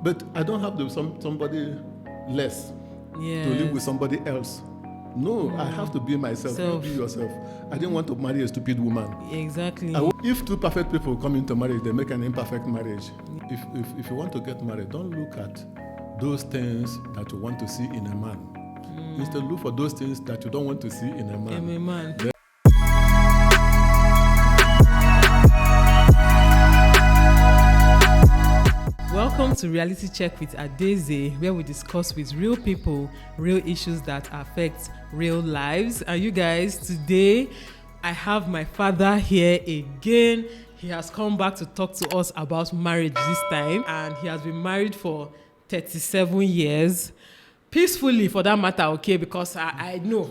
But I don't have somebody less to live with somebody else. No, I have to be myself. You be yourself. I didn't want to marry a stupid woman. Exactly. If two perfect people come into marriage, they make an imperfect marriage. If you want to get married, don't look at those things that you want to see in a man. Instead, look for those things that you don't want to see in a man. Welcome to Reality Check with Adeze, where we discuss with real people, real issues that affect real lives. And you guys, today I have my father here again. He has come back to talk to us about marriage this time, and he has been married for 37 years. Peacefully, for that matter, okay, because I know.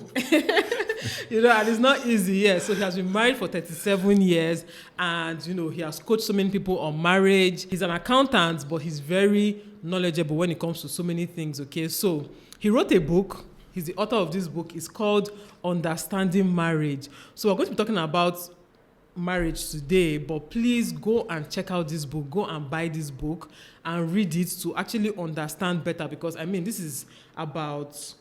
And it's not easy, yeah. So he has been married for 37 years, and, he has coached so many people on marriage. He's an accountant, but he's very knowledgeable when it comes to so many things, okay. So he wrote a book. He's the author of this book. It's called Understanding Marriage. So we're going to be talking about marriage today, but please go and check out this book. Go and buy this book and read it to actually understand better, because this is about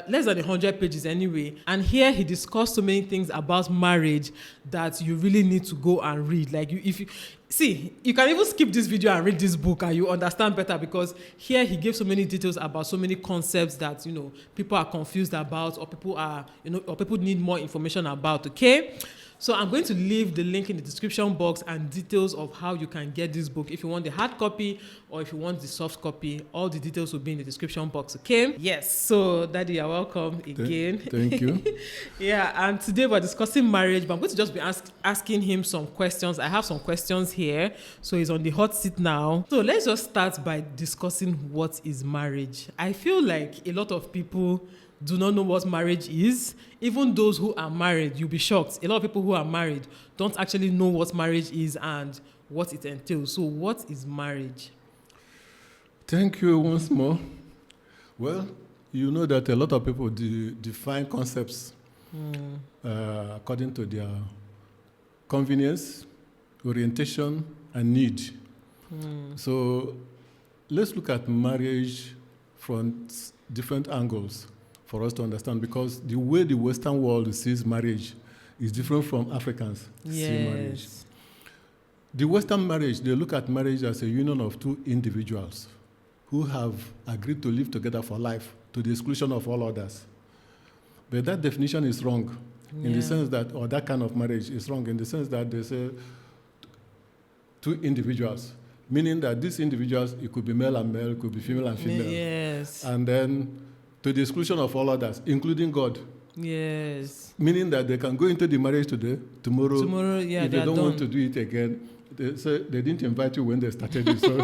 less than 100 pages anyway, and here he discussed so many things about marriage that you really need to go and read. Like, if you see, you can even skip this video and read this book and you understand better, because here he gave so many details about so many concepts that people are confused about, or people are or people need more information about. Okay, so I'm going to leave the link in the description box and details of how you can get this book. If you want the hard copy or if you want the soft copy, all the details will be in the description box, okay? Yes, so Daddy, you're welcome again. Thank you. Yeah, and today we're discussing marriage, but I'm going to just be asking him some questions. I have some questions here, so he's on the hot seat now. So let's just start by discussing what is marriage. I feel like a lot of people do not know what marriage is. Even those who are married, you'll be shocked. A lot of people who are married don't actually know what marriage is and what it entails. So what is marriage? Thank you once more. Well, you know that a lot of people define concepts according to their convenience, orientation, and need. So let's look at marriage from different angles for us to understand, because the way the Western world sees marriage is different from Africans see marriage. The Western marriage, they look at marriage as a union of two individuals who have agreed to live together for life to the exclusion of all others. But that definition is wrong in the sense that, or that kind of marriage is wrong in the sense that they say two individuals, meaning that these individuals, it could be male and male, it could be female and female. Yes. And then to the exclusion of all others, including God. Yes. Meaning that they can go into the marriage today, tomorrow if they don't want to do it again. They say they didn't invite you when they started it, so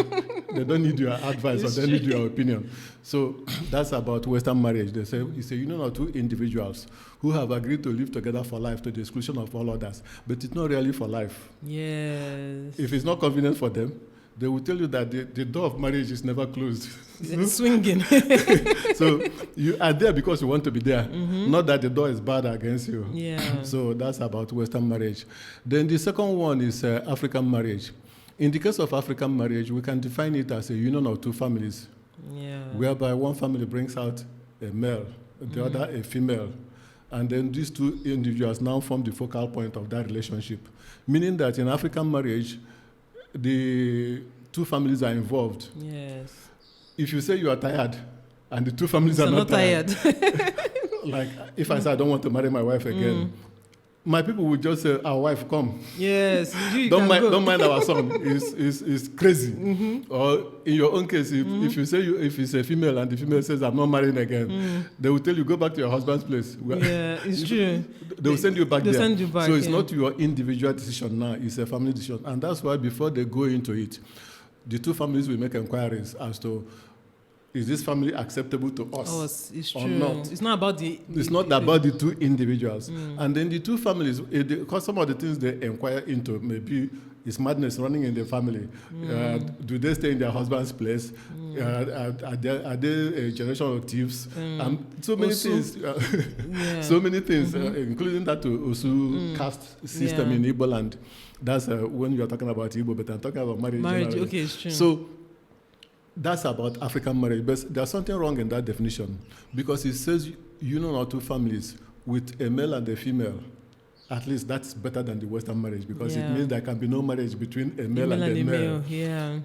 they don't need your advice or they need your opinion. So that's about Western marriage. They say it's a union of two individuals who have agreed to live together for life to the exclusion of all others. But it's not really for life. Yes. If it's not convenient for them, they will tell you that the door of marriage is never closed. It's swinging. So you are there because you want to be there, not that the door is barred against you. Yeah. So that's about Western marriage. Then the second one is African marriage. In the case of African marriage, we can define it as a union of two families, whereby one family brings out a male, the other a female. And then these two individuals now form the focal point of that relationship. Meaning that in African marriage, the two families are involved. Yes. If you say you are tired and the two families are not tired, like if I say I don't want to marry my wife again, my people would just say, our wife, come. Yes. Don't mind our son. He's crazy. Or in your own case, if you say if it's a female and the female says, I'm not marrying again, they will tell you, go back to your husband's place. Yeah, it's true. They will send you back there. Send you back, so it's not your individual decision now, it's a family decision. And that's why before they go into it, the two families will make inquiries as to, is this family acceptable to us it's or true. not? It's not about the two individuals. And then the two families, because some of the things they inquire into, maybe is madness running in the family. Do they stay in their husband's place? Are they generation of thieves? So many things. So many things, including that Osu caste system in Igbo land. That's when you are talking about Igbo, but I'm talking about marriage. Okay, it's true. So that's about African marriage, but there's something wrong in that definition because it says union of two families with a male and a female. At least that's better than the Western marriage because it means there can be no marriage between a male and a male. Yeah.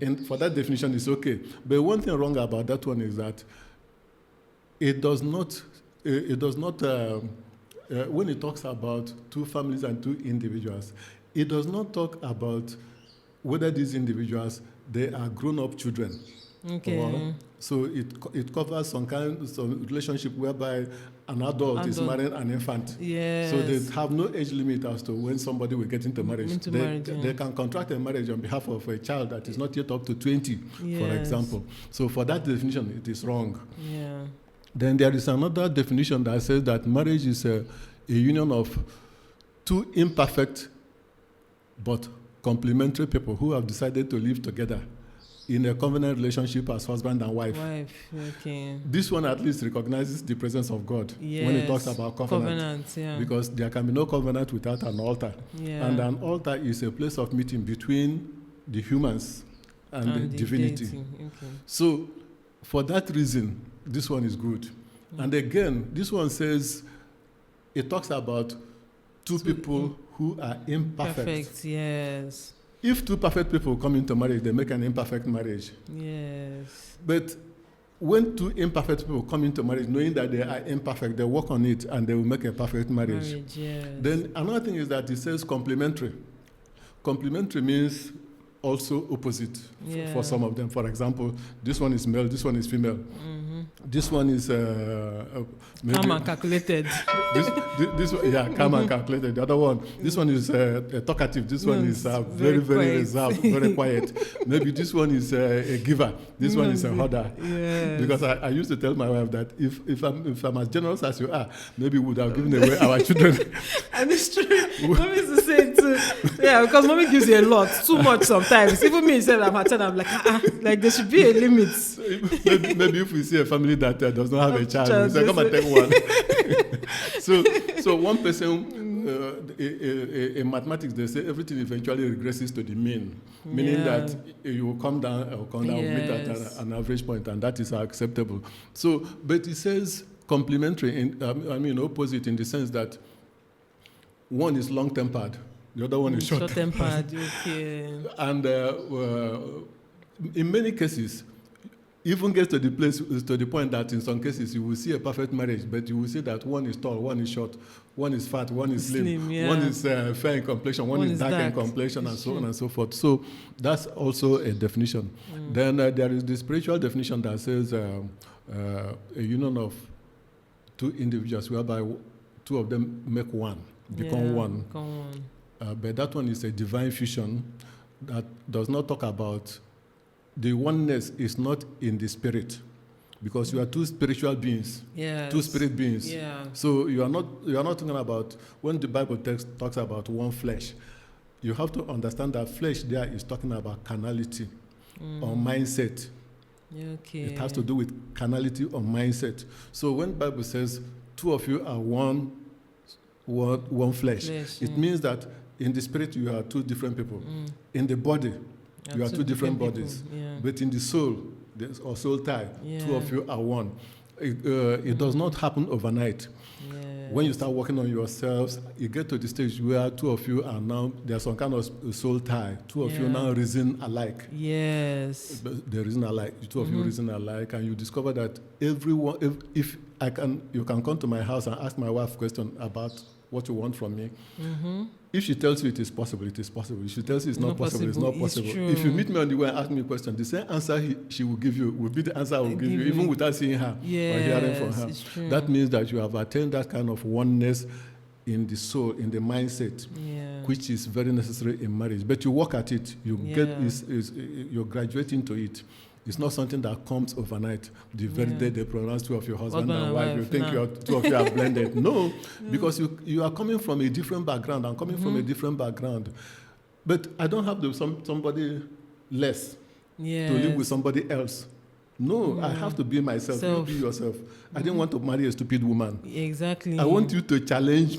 And for that definition, it's okay. But one thing wrong about that one is that it does not, when it talks about two families and two individuals, it does not talk about whether these individuals, they are grown-up children. Okay. So it covers some relationship whereby an adult is marrying an infant. Yes. So they have no age limit as to when somebody will get into marriage. They can contract a marriage on behalf of a child that is not yet up to 20, for example. So for that definition, it is wrong. Yeah. Then there is another definition that says that marriage is a union of two imperfect but complementary people who have decided to live together in a covenant relationship as husband and wife. Okay. This one at least recognizes the presence of God when it talks about covenant. Because there can be no covenant without an altar. Yeah. And an altar is a place of meeting between the humans and the divinity. Okay. So for that reason, this one is good. And again, this one says, it talks about two people who are imperfect. Perfect, yes. If two perfect people come into marriage, they make an imperfect marriage. Yes. But when two imperfect people come into marriage, knowing that they are imperfect, they work on it and they will make a perfect marriage. Yes. Then another thing is that it says complementary. Complementary means also opposite for some of them. For example, this one is male, this one is female. Mm-hmm. This one is calm and calculated. this one, calm and calculated. The other one, this one is talkative. This one is very reserved, very quiet. Maybe this one is a giver. This one is a hoarder. Yes. Because I used to tell my wife that if I'm as generous as you are, maybe we would have given away our children. And it's true. Mommy used to say it too. Yeah, because mommy gives you a lot, too much sometimes. Even me, I'm at 10, I'm like there should be a limit. Maybe if we see a family that does not have a child, we say, come and take one. so one person, in mathematics, they say everything eventually regresses to the mean, meaning that you will come down meet at an average point, and that is acceptable. So, but it says complementary, opposite in the sense that one is long-tempered, the other one is short-tempered. Okay. And in many cases, even gets to the point that in some cases you will see a perfect marriage, but you will see that one is tall, one is short, one is fat, one is slim, one is fair in complexion, one is dark in complexion, and so on and so forth. So that's also a definition. Then there is the spiritual definition that says a union of two individuals whereby two of them make one, become one. But that one is a divine fusion that does not talk about the oneness is not in the spirit, because you are two spiritual beings, two spirit beings. Yeah. So you are not talking about, when the Bible talks about one flesh, you have to understand that flesh there is talking about carnality or mindset. Okay. It has to do with carnality or mindset. So when the Bible says two of you are one flesh, it means that in the spirit you are two different people. In the body, you are two different bodies. But in the soul, or soul tie, two of you are one. It does not happen overnight. When you start working on yourselves, you get to the stage where two of you are now, there's some kind of soul tie. Two of you now reason alike. Yes. They reason alike. Two of you reason alike, and you discover that everyone, you can come to my house and ask my wife a question about what you want from me. If she tells you it is possible, it is possible. If she tells you it's not possible, it's not possible. If you meet me on the way and ask me a question, the same answer she will give you will be the answer I will give you, even without seeing her or hearing from her. That means that you have attained that kind of oneness in the soul, in the mindset, which is very necessary in marriage. But you work at it, you graduate into it. It's not something that comes overnight. The very day they pronounce two of your husband and wife, you think two of you are blended. No, because you are coming from a different background. I'm coming from a different background. But I don't have somebody less to live with somebody else. No, I have to be myself. You be yourself. I didn't want to marry a stupid woman. Exactly. I want you to challenge.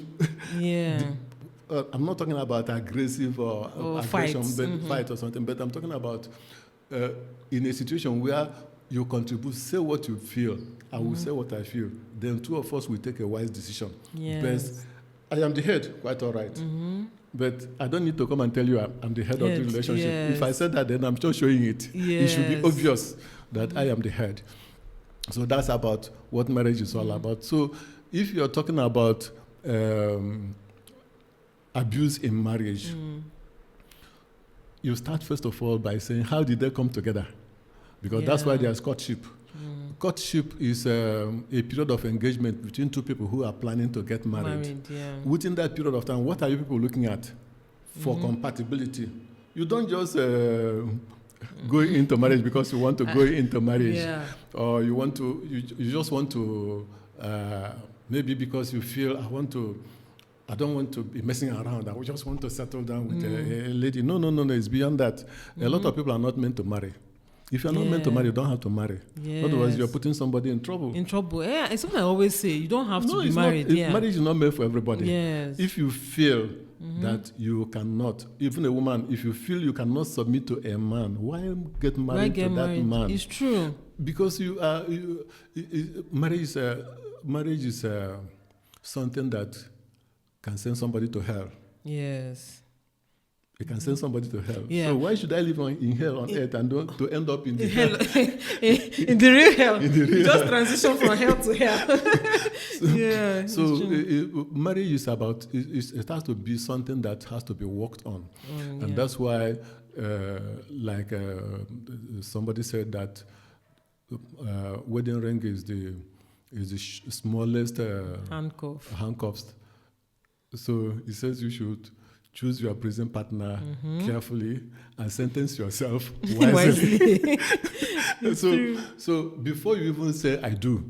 I'm not talking about aggressive or aggression, fight or something, but I'm talking about in a situation where you contribute, say what you feel, I will say what I feel, then two of us will take a wise decision. Yes. But I am the head, quite all right. But I don't need to come and tell you I'm the head of the relationship. Yes. If I said that, then I'm just showing it. It should be obvious that I am the head. So that's about what marriage is all about. So if you're talking about abuse in marriage, you start first of all by saying, how did they come together? Because that's why there's courtship. Courtship is a period of engagement between two people who are planning to get married. Within that period of time, what are you people looking at for compatibility? You don't just go into marriage because you want to go into marriage, or you just want to maybe because you feel I don't want to be messing around. I just want to settle down with a lady. No. It's beyond that. A lot of people are not meant to marry. If you're not meant to marry, you don't have to marry. Otherwise, you're putting somebody in trouble. Yeah, it's something I always say. You don't have to be married. Marriage is not made for everybody. Yes. If you feel that you cannot, even a woman, if you feel you cannot submit to a man, why get married to that man? It's true. Because marriage is something that can send somebody to hell. Yes. It can send somebody to hell. So why should I live in hell on earth and to end up in the hell? in the real hell. You just transition from hell to hell. So marriage is about, it has to be something that has to be worked on. And that's why, somebody said that wedding ring is the smallest handcuffs. So he says you should choose your prison partner carefully and sentence yourself wisely. So before you even say I do,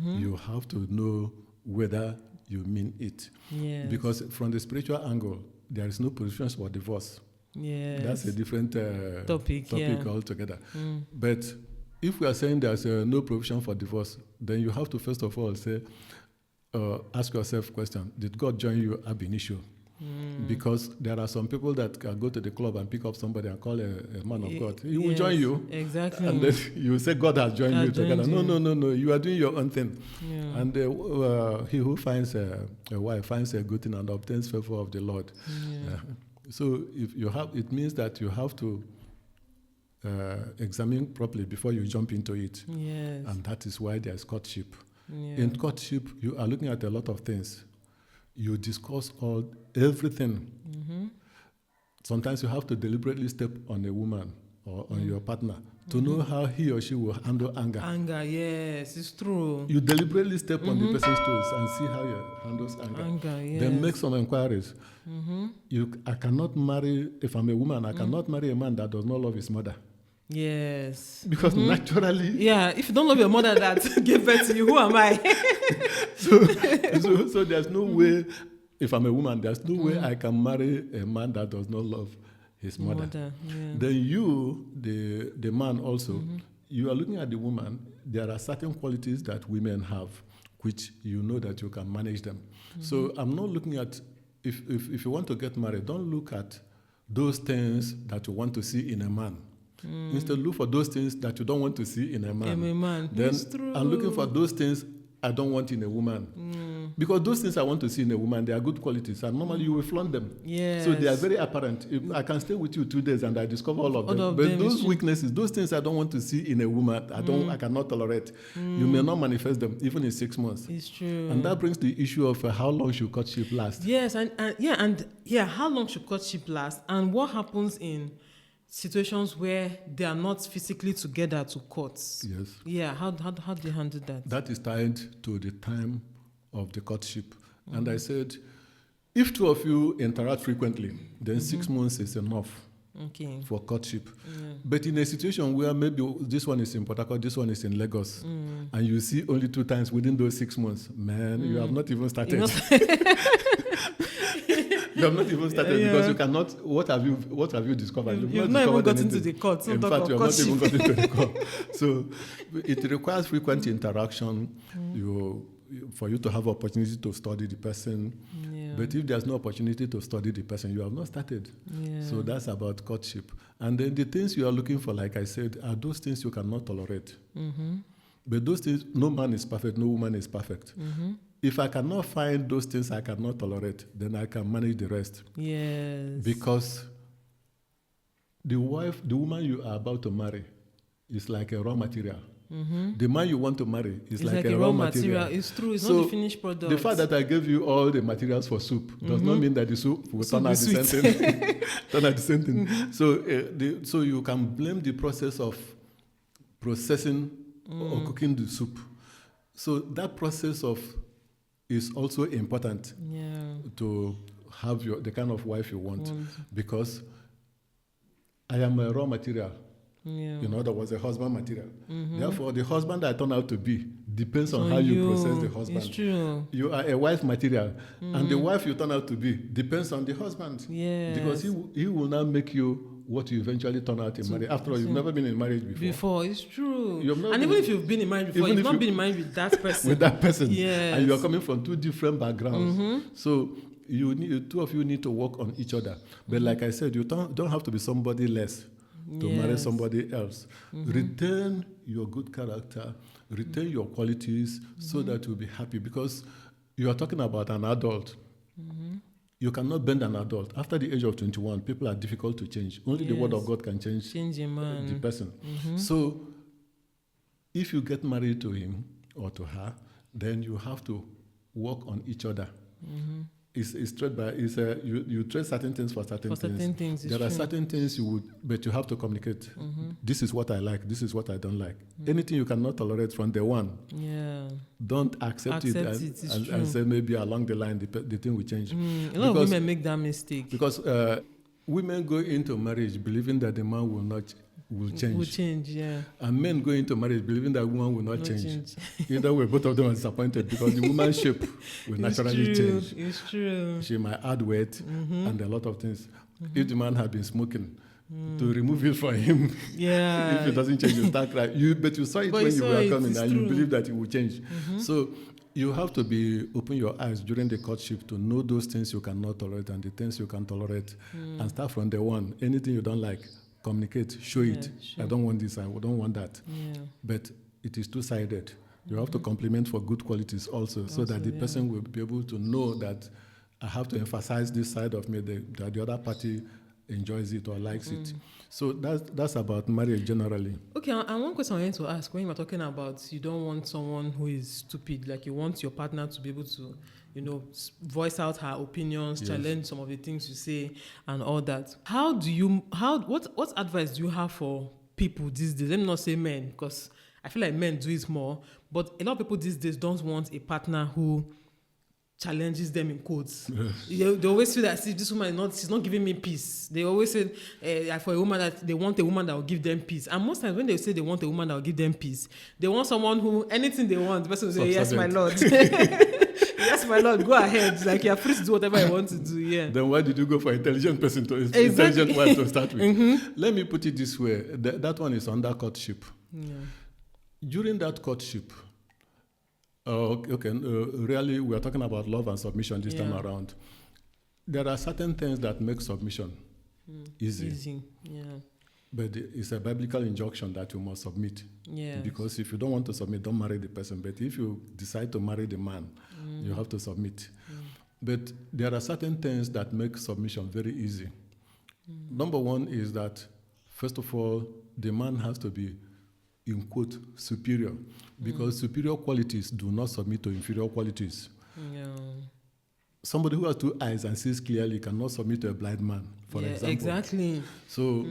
you have to know whether you mean it. Yes. Because from the spiritual angle, there is no provisions for divorce. Yes. That's a different topic altogether. But if we are saying there's no provision for divorce, then you have to first of all say, ask yourself a question: did God join you ab initio? Because there are some people that can go to the club and pick up somebody and call a man of God. He will join you. Exactly. And then you say God has joined you together. No. You are doing your own thing. Yeah. And he who finds a wife finds a good thing and obtains favor of the Lord. Yeah. So if you have, it means that you have to examine properly before you jump into it. Yes. And that is why there's courtship. Yeah. In courtship, you are looking at a lot of things. You discuss everything. Sometimes you have to deliberately step on a woman or on your partner to know how he or she will handle anger. Anger, yes, it's true. You deliberately step on the person's toes and see how he handles anger. Yes. Then make some inquiries. I cannot marry, if I'm a woman, I cannot marry a man that does not love his mother. Yes. Because naturally... Yeah, if you don't love your mother that gave birth to you, who am I? so there's no way, if I'm a woman, there's no way I can marry a man that does not love his mother. Then you, the man also, you are looking at the woman, there are certain qualities that women have, which you know that you can manage them. So I'm not looking at, if you want to get married, don't look at those things that you want to see in a man. Instead, look for those things that you don't want to see in a man. Then I'm looking for those things I don't want in a woman. Because those things I want to see in a woman, they are good qualities, and normally you will flaunt them. Yes. So they are very apparent. I can stay with you 2 days and I discover all of them. But those weaknesses, those things I don't want to see in a woman, I cannot tolerate. You may not manifest them even in 6 months. It's true. And that brings the issue of how long should courtship last. Yes, how long should courtship last? And what happens in situations where they are not physically together to court? Yes. Yeah, how do you handle that? That is tied to the time of the courtship. And I said, if 2 of you interact frequently, then 6 months is enough for courtship. But in a situation where maybe this one is in Port Harcourt, this one is in Lagos, and you see only 2 times within those 6 months, man, you have not even started. You have not even started because you cannot. What have you discovered? You've not even got into the court. In fact, you have not even got into the court. So it requires frequent interaction. For you to have opportunity to study the person. But if there's no opportunity to study the person, you have not started. Yeah. So that's about courtship. And then the things you are looking for, like I said, are those things you cannot tolerate. But those things, no man is perfect, no woman is perfect. If I cannot find those things I cannot tolerate, then I can manage the rest. Yes. Because the woman you are about to marry is like a raw material. The man you want to marry is like a raw material. It's true. It's So not the finished product. the fact that I gave you all the materials for soup does not mean that the soup will turn out the Soup same is thing. Turn out the same thing. So you can blame the process of processing or cooking the soup. So that process is also important to have the kind of wife you want, because I am a raw material. There was a husband material. Therefore, the husband I turn out to be depends on how you process the husband. It's true. You are a wife material, and the wife you turn out to be depends on the husband. Yes. Because he will now make you what you eventually turn out in marriage. After all, you've never been in marriage before. It's true. And even if you've been in marriage before, you've not been in marriage with that person. With that person. Yes. And you are coming from two different backgrounds. So two of you need to work on each other. But like I said, you don't have to be somebody less to marry somebody else. Retain your good character, retain your qualities, so that you'll be happy, because you are talking about an adult. You cannot bend an adult. After the age of 21, people are difficult to change. Only the word of God can change a man. The person. So if you get married to him or to her, then you have to work on each other. It's trade by you trade certain things for certain things. There are certain things you would, but you have to communicate. This is what I like. This is what I don't like. Anything you cannot tolerate from day one, don't accept it and say maybe along the line the thing will change. A lot of women make that mistake because women go into marriage believing that the man will change. Will change, yeah. And men go into marriage believing that woman will not change. Either way, both of them are disappointed, because the woman's shape will naturally change. It's true. She might add weight and a lot of things. If the man had been smoking, to remove it from him, if it doesn't change, you start crying. But you saw it when you were coming, and you believe that it will change. So you have to open your eyes during the courtship to know those things you cannot tolerate and the things you can tolerate, and start from day one. Anything you don't like, communicate, show it. Sure. I don't want this, I don't want that. But it is two-sided. You have to compliment for good qualities also, so that the person will be able to know that I have to emphasize this side of me, that the other party enjoys it or likes it. So that's about marriage generally. Okay, and one question I want to ask, when you were talking about you don't want someone who is stupid, like you want your partner to be able to, voice out her opinions, challenge some of the things you say and all that. What advice do you have for people these days? Let me not say men, because I feel like men do it more, but a lot of people these days don't want a partner who challenges them in quotes. They always feel that, see, this woman she's not giving me peace. They always say for a woman that they want a woman that will give them peace. And most times when they say they want a woman that will give them peace, they want someone who anything they want, the person will say, yes, my lord. Yes, my lord, go ahead. Like you're free to do whatever you want to do. Yeah. Then why did you go for intelligent person intelligent wife to start with? Let me put it this way. That one is under courtship. During that courtship, really, we are talking about love and submission this time around. There are certain things that make submission easy. But it's a biblical injunction that you must submit. Because if you don't want to submit, don't marry the person. But if you decide to marry the man, you have to submit. But there are certain things that make submission very easy. Number one is that, first of all, the man has to be, in quote, superior, because superior qualities do not submit to inferior qualities. Somebody who has two eyes and sees clearly cannot submit to a blind man, for example. Exactly. So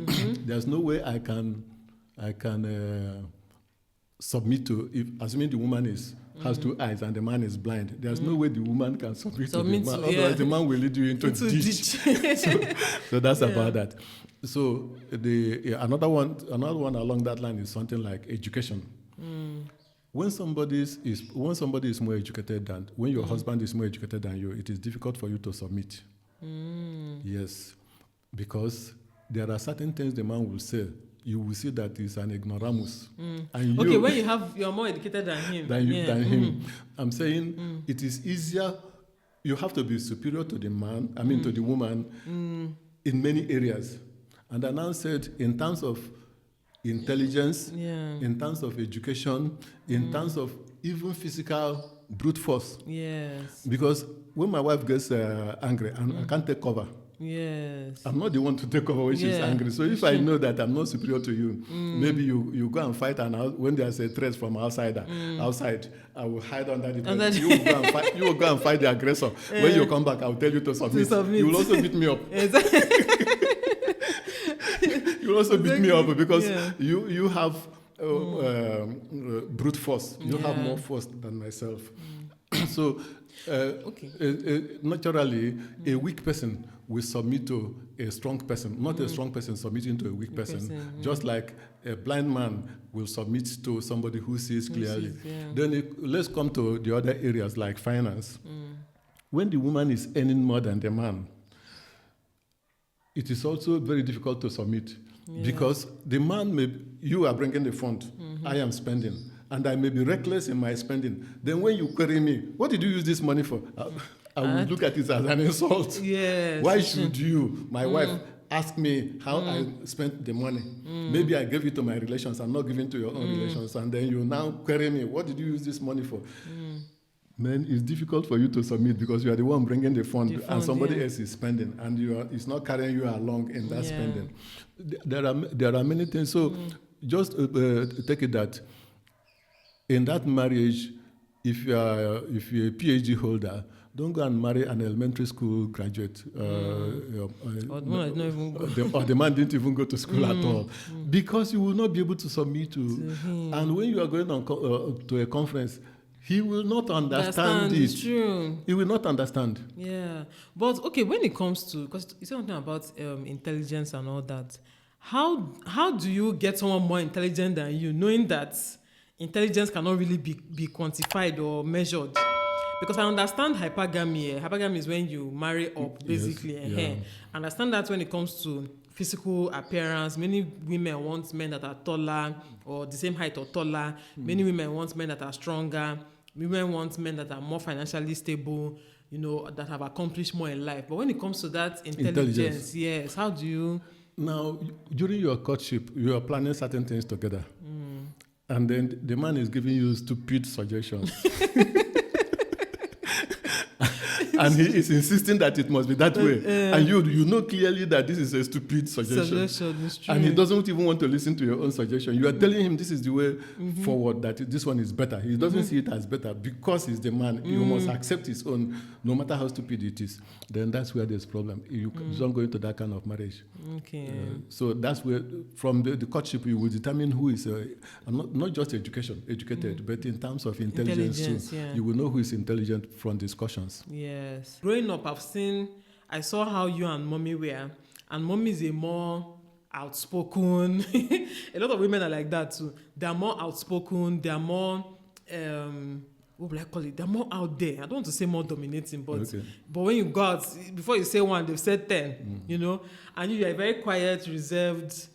there's no way I can submit to, if assuming the woman has two eyes and the man is blind, there's no way the woman can submit to the man. Otherwise, the man will lead you into ditch. So that's about that. So another one along that line is something like education. When somebody is more educated than, when your husband is more educated than you, it is difficult for you to submit. Yes, because there are certain things the man will say. You will see that he's an ignoramus. And when you're more educated than him. Than him. I'm saying it is easier you have to be superior to the man, to the woman in many areas. And I now said, in terms of intelligence, in terms of education, in terms of even physical brute force. Yes. Because when my wife gets angry, I can't take cover. Yes. I'm not the one to take over when she's angry. So if I know that I'm not superior to you, maybe you go and fight, and when there's a threat from outside, I will hide under the bed. You will go and fight the aggressor. When you come back, I'll tell you to submit. You will also beat me up. You will also beat me up because you have brute force. You have more force than myself. So naturally, a weak person will submit to a strong person, not a strong person submitting to a weak person. Just like a blind man will submit to somebody who sees clearly. Then let's come to the other areas like finance. When the woman is earning more than the man, it is also very difficult to submit because the man you are bringing the fund, I am spending. And I may be reckless in my spending. Then when you query me, what did you use this money for? I will look at it as an insult. Yes. Why should you, my wife, ask me how I spent the money? Maybe I gave it to my relations. I'm not giving to your own relations. And then you now query me, what did you use this money for? Man, it's difficult for you to submit because you are the one bringing the fund and somebody else is spending, and it's not carrying you along in that spending. There are many things. So just take it that in that marriage, if you're a PhD holder, don't go and marry an elementary school graduate. Or the man didn't even go to school at all. Because you will not be able to submit to him. And when you are going on to a conference, he will not understand it. It's true. He will not understand. Yeah. But, okay, when it comes to, because you said something about intelligence and all that, how do you get someone more intelligent than you, knowing that intelligence cannot really be quantified or measured? Because I understand hypergamy. Hypergamy is when you marry up, basically. I understand that when it comes to physical appearance, many women want men that are taller or the same height or taller. Many women want men that are stronger. Women want men that are more financially stable, that have accomplished more in life. But when it comes to that intelligence, yes, how do you... Now, during your courtship, you are planning certain things together. And then the man is giving you stupid suggestions. And he is insisting that it must be that way. And you know clearly that this is a stupid suggestion. Is true. And he doesn't even want to listen to your own suggestion. You are telling him this is the way forward, that this one is better. He doesn't see it as better because he's the man. You must accept his own, no matter how stupid it is. Then that's where there's a problem. You don't go into that kind of marriage. Okay. So that's where, from the courtship, you will determine who is, not just educated, but in terms of intelligence too. You will know who is intelligent from discussions. Yes. Growing up, I saw how you and mommy were, and mommy is a more outspoken. A lot of women are like that too. They are more outspoken. They are more, what would I call it? They're more out there. I don't want to say more dominating, but when you go out, before you say one, they've said 10, and you are a very quiet, reserved,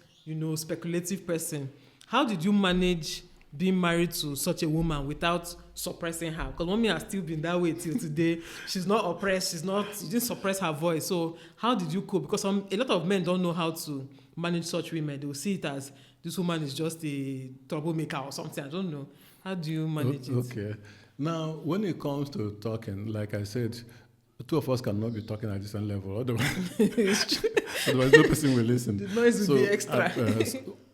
speculative person. How did you manage being married to such a woman without suppressing her? Because mommy has still been that way till today. She's not oppressed. She didn't suppress her voice. So how did you cope? Because a lot of men don't know how to manage such women. They will see it as this woman is just a troublemaker or something. I don't know. How do you manage it? Okay. Now, when it comes to talking, like I said, the two of us cannot be talking at the same level. Otherwise no person will listen. The noise will be extra.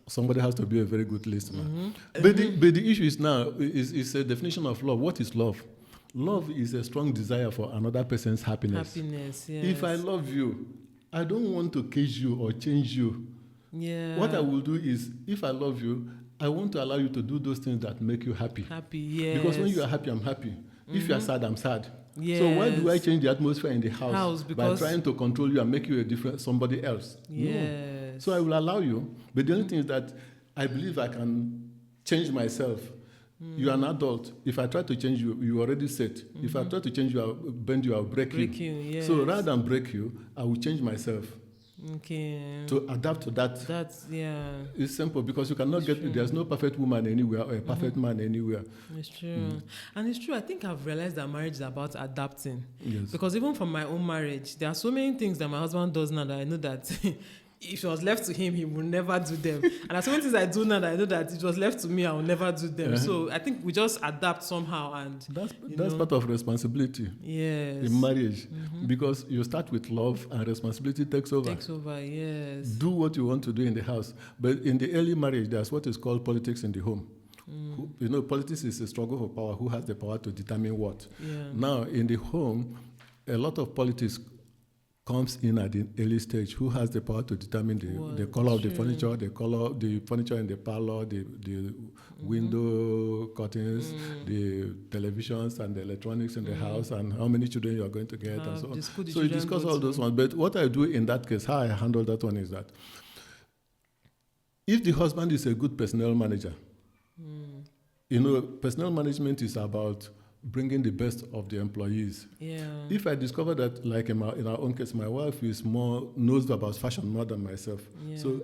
Somebody has to be a very good listener. But the issue is now, is a definition of love. What is love? Love is a strong desire for another person's happiness. Yes. If I love you, I don't want to cage you or change you. Yeah. What I will do is, if I love you, I want to allow you to do those things that make you happy. Yes. Because when you are happy, I'm happy. If you are sad, I'm sad. Yes. So why do I change the atmosphere in the house by trying to control you and make you a different somebody else? Yes. No. So I will allow you. But the only thing is that I believe I can change myself. You are an adult. If I try to change you, you already set. If I try to change you, I'll bend you, I'll break you. Yes. So rather than break you, I will change myself. Okay. To adapt to that. That's, yeah. It's simple because you cannot It's true. there's no perfect woman anywhere or a perfect man anywhere. It's true. And it's true. I think I've realized that marriage is about adapting. Yes. Because even from my own marriage, there are so many things that my husband does now that I know that if it was left to him, he would never do them. And there are so many things I do now that I know that if it was left to me, I will never do them. So I think we just adapt somehow. And That's part of responsibility in marriage. Because you start with love and responsibility takes over. Takes over, yes. Do what you want to do in the house. But in the early marriage, there's what is called politics in the home. Politics is a struggle for power. Who has the power to determine what? Yeah. Now, in the home, a lot of politics comes in at the early stage. Who has the power to determine the color of the furniture, the color of the furniture in the parlor, the window curtains, the televisions and the electronics in the house, and how many children you are going to get, and so on. So you discuss all those ones. But what I do in that case, how I handle that one is that if the husband is a good personnel manager, personnel management is about bringing the best of the employees. Yeah. If I discover that, like in our own case, my wife knows about fashion more than myself. Yeah. So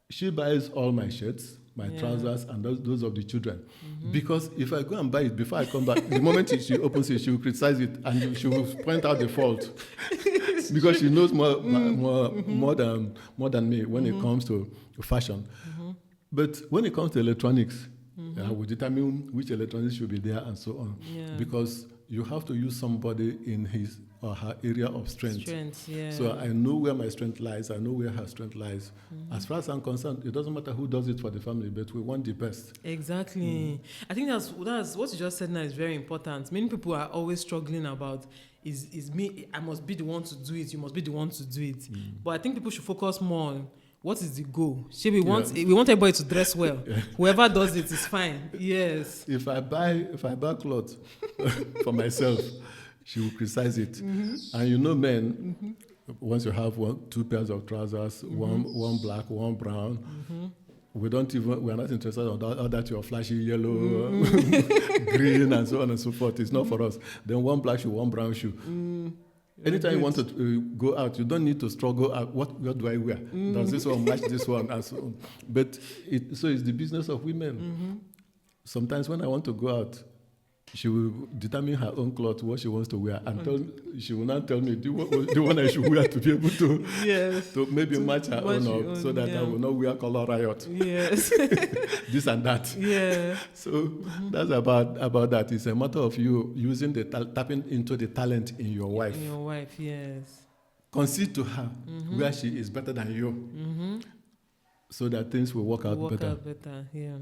she buys all my shirts, my trousers, and those of the children. Because if I go and buy it before I come back, the moment she opens it, she will criticize it and she will point out the fault. Because she knows more than me when it comes to fashion. But when it comes to electronics, I will determine which electronics should be there and so on. Yeah. Because you have to use somebody in his or her area of strength. So I know where my strength lies. I know where her strength lies. As far as I'm concerned, it doesn't matter who does it for the family, but we want the best. Exactly. I think that's what you just said now is very important. Many people are always struggling about is me. I must be the one to do it. You must be the one to do it. But I think people should focus more on what is the goal. We want everybody to dress well. Whoever does it is fine. Yes. If I buy clothes for myself, she will criticize it. And men, once you have two pairs of trousers, one black, one brown, we're not interested in all that your flashy yellow, green, and so on and so forth. It's not for us. Then one black shoe, one brown shoe. Anytime you want to go out, you don't need to struggle out, what do I wear? Does this one match this one? And so on. But it's the business of women. Sometimes when I want to go out, she will determine her own clothes, what she wants to wear, and she will not tell me the one I should wear to be able to, to maybe match her own up, so that I will not wear color riot. Yes. This and that. Yeah. So that's about that. It's a matter of you using tapping into the talent in your wife. In your wife, yes. Concede to her where she is better than you. So that things will work out better. Yeah.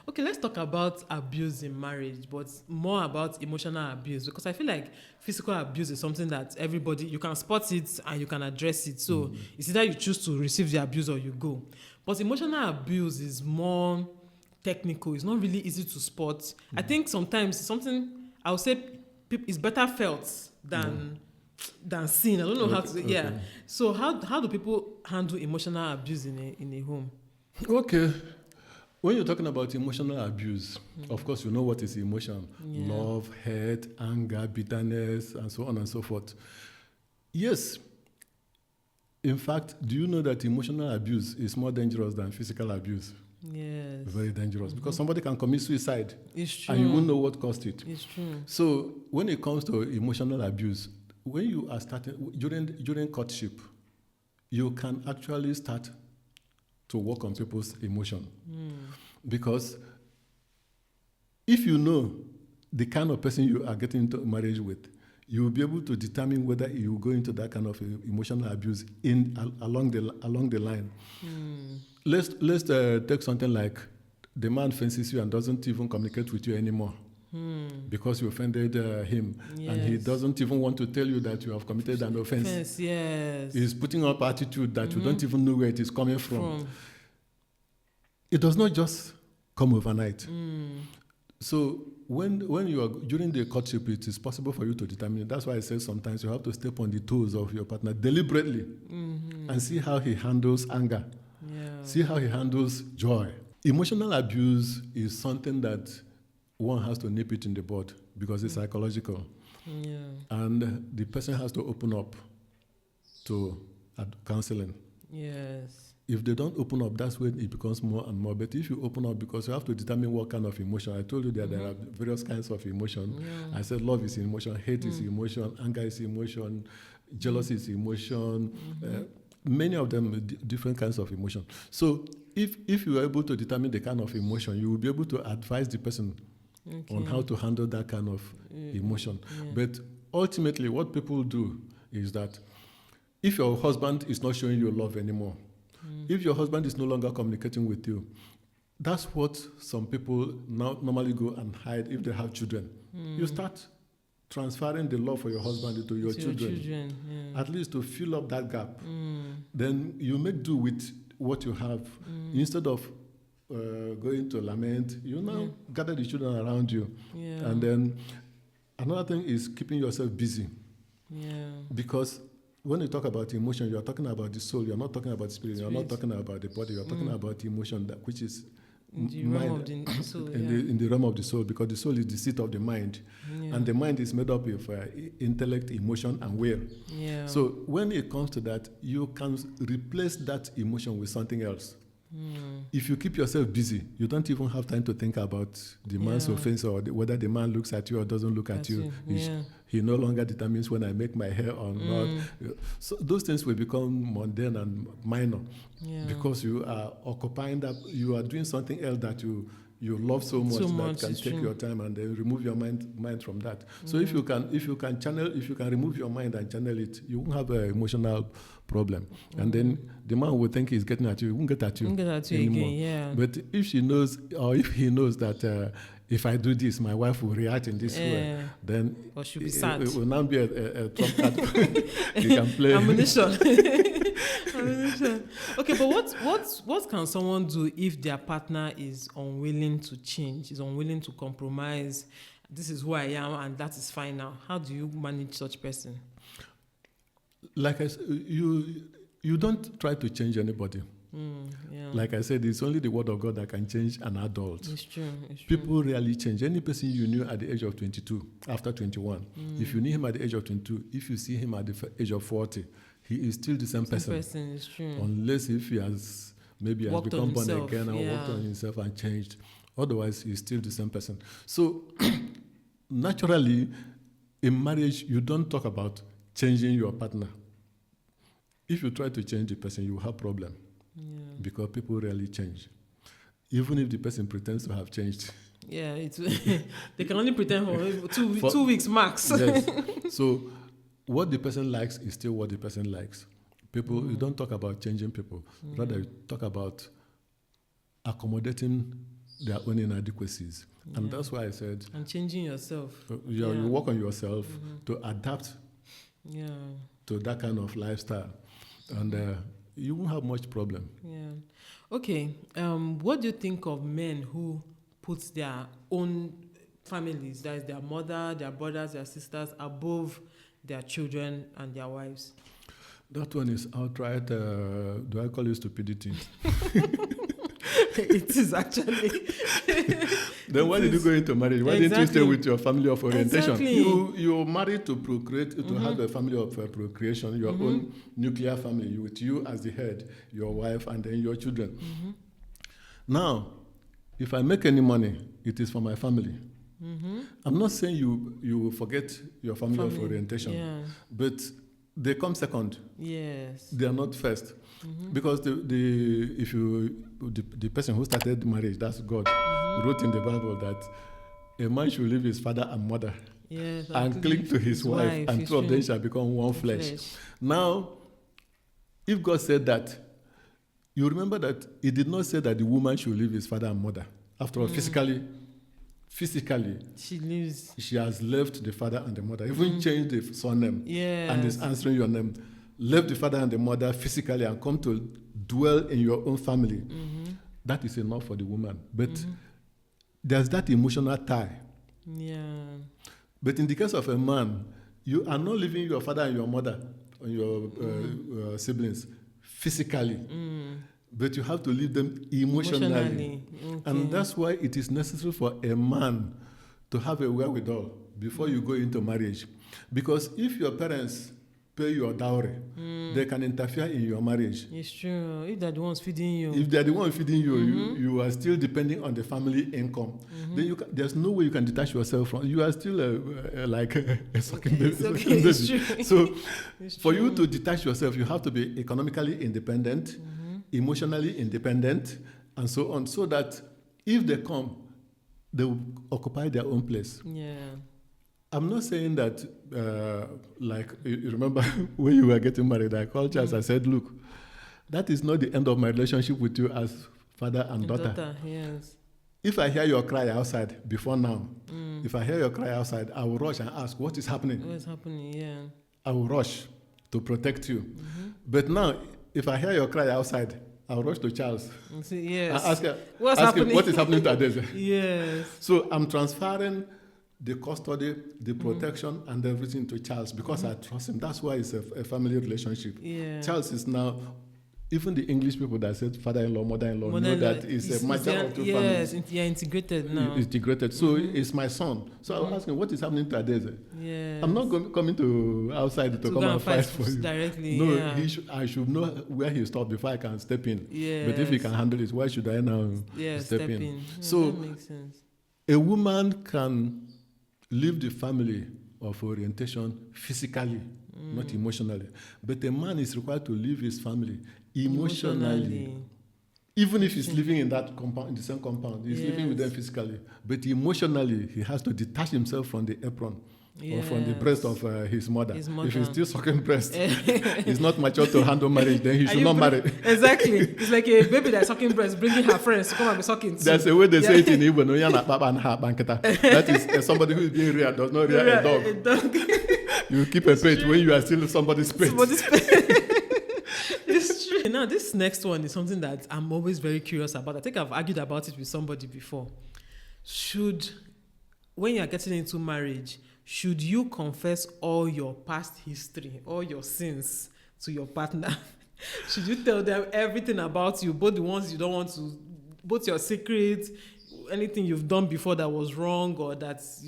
Okay, let's talk about abuse in marriage, but more about emotional abuse, because I feel like physical abuse is something that everybody, you can spot it and you can address it. So it's either you choose to receive the abuse or you go. But emotional abuse is more technical. It's not really easy to spot. I think sometimes something, I would say it's better felt than seen. I don't know how to. Yeah. So how do people handle emotional abuse in a home? Okay. When you're talking about emotional abuse, of course you know what is emotion: love, hate, anger, bitterness, and so on and so forth. Yes. In fact, do you know that emotional abuse is more dangerous than physical abuse? Yes. Very dangerous, because somebody can commit suicide. It's true. And you won't know what caused it. It's true. So when it comes to emotional abuse, when you are starting during courtship, you can actually start to work on people's emotion. Because if you know the kind of person you are getting into marriage with, you will be able to determine whether you will go into that kind of emotional abuse along the line. Let's take something like the man fences you and doesn't even communicate with you anymore. Because you offended him, and he doesn't even want to tell you that you have committed an offense. Yes. He's putting up attitude that you don't even know where it is coming from. It does not just come overnight. So when you are during the courtship, it is possible for you to determine. That's why I say sometimes you have to step on the toes of your partner deliberately and see how he handles anger, see how he handles joy. Emotional abuse is something that one has to nip it in the bud because it's psychological. And the person has to open up to counseling. Yes. If they don't open up, that's when it becomes more and more. But if you open up, because you have to determine what kind of emotion. I told you that there are various kinds of emotion. Yeah. I said love is emotion, hate is emotion, anger is emotion, jealousy is emotion. Many of them different kinds of emotion. So if you are able to determine the kind of emotion, you will be able to advise the person on how to handle that kind of emotion. But ultimately, what people do is that if your husband is not showing you love anymore, if your husband is no longer communicating with you, that's what some people now normally go and hide if they have children. You start transferring the love for your husband into your children. At least to fill up that gap. Then you make do with what you have. Instead of going to lament, you now gather the children around you. And then another thing is keeping yourself busy. Because when you talk about emotion, you are talking about the soul. You are not talking about the spirit. You are not talking about the body. You are talking about emotion, which is in the realm of the soul. In the realm of the soul, because the soul is the seat of the mind, and the mind is made up of intellect, emotion, and will. So when it comes to that, you can replace that emotion with something else. If you keep yourself busy, you don't even have time to think about the man's offense or whether the man looks at you or doesn't look at you. He no longer determines when I make my hair or not. So those things will become mundane and minor because you are occupying that, you are doing something else that you love so much that can take your time and then remove your mind from that. So if you can remove your mind and channel it, you won't have an emotional problem. And then the man will think he's getting at you, he won't get at you anymore. Again, But if she knows or if he knows that if I do this, my wife will react in this way, then it will now be a trump card you can play. Ammunition. Okay, but what can someone do if their partner is unwilling to change, is unwilling to compromise? This is who I am, and that is fine now. How do you manage such person? Like I said, you don't try to change anybody. Like I said, it's only the word of God that can change an adult. It's true. People rarely change. Any person you knew at the age of 22, after 21, if you knew him at the age of 22, if you see him at the age of 40, he is still the same person. It's true. Unless if he has become born again and worked on himself and changed. Otherwise, he's still the same person. So, naturally, in marriage, you don't talk about changing your partner. If you try to change the person, you will have problem. Because people rarely change. Even if the person pretends to have changed. They can only pretend for 2 weeks max. Yes. So what the person likes is still what the person likes. People, you don't talk about changing people. Rather, you talk about accommodating their own inadequacies. And that's why I said... And changing yourself. You work on yourself to adapt to that kind of lifestyle. And you won't have much problem. Okay. What do you think of men who put their own families, that is their mother, their brothers, their sisters, above their children and their wives? That one is outright, do I call it stupidity? It is actually. Then why did you go into marriage? Why didn't you stay with your family of orientation? Exactly. You're married to procreate, to have a family of procreation, your own nuclear family, with you as the head, your wife, and then your children. Now, if I make any money, it is for my family. I'm not saying you forget your family of orientation, but they come second. Yes. They are not first. Because the person who started marriage, that's God, wrote in the Bible that a man should leave his father and mother and cling to his wife, and two of them shall become one flesh. Now, if God said that, you remember that He did not say that the woman should leave his father and mother. After all, physically, she has left the father and the mother. Even changed the surname and is answering your name. Left the father and the mother physically and come to dwell in your own family. That is enough for the woman. But there's that emotional tie. But in the case of a man, you are not leaving your father and your mother and your siblings physically. But you have to leave them emotionally. And that's why it is necessary for a man to have a wherewithal before you go into marriage. Because if your parents pay your dowry, they can interfere in your marriage. It's true. If they're the ones feeding you. If they're the one feeding you, you are still depending on the family income. Then there's no way you can detach yourself from. You are still like a sucking baby. It's true. So for you to detach yourself, you have to be economically independent, emotionally independent, and so on, so that if they come, they will occupy their own place. Yeah. I'm not saying that, like, you remember when you were getting married, I called Charles, I said, look, that is not the end of my relationship with you as father and daughter. Yes. If I hear your cry outside before now, if I hear your cry outside, I will rush and ask, what is happening? What is happening? Yeah. I will rush to protect you. But now, if I hear your cry outside, I'll rush to Charles. Yes. And ask him, what is happening to Adeze? Yes. So I'm transferring the custody, the protection, and everything to Charles because I trust him. That's why it's a family relationship. Yeah. Charles is now, even the English people that said father-in-law, mother-in-law, know that it's a matter of two families. Yes, you're integrated now. Integrated. So it's my son. So I was asking, what is happening to Adeze? Yes. I'm not coming to outside to come and fight for you. Directly. No, yeah. I should know where he stopped before I can step in. Yes. But if he can handle it, why should I now step in? Yeah, So that makes sense. a woman can leave the family of orientation physically, not emotionally. But a man is required to leave his family emotionally. Even if he's living in that compound, in the same compound, he's living with them physically. But emotionally, he has to detach himself from the apron or from the breast of his mother. If he's still sucking breast, he's not mature to handle marriage, then he should not marry. Exactly. It's like a baby that's sucking breast, bringing her friends to come and be sucking too. That's the way they say it in Igbo. No, that is somebody who is being reared does not rear a dog. You keep a pet when you are still somebody's pet. It's true. Now, this next one is something that I'm always very curious about. I think I've argued about it with somebody before. When you're getting into marriage, should you confess all your past history, all your sins to your partner? Should you tell them everything about you, both the ones you don't want to, both your secrets, anything you've done before that was wrong or that's,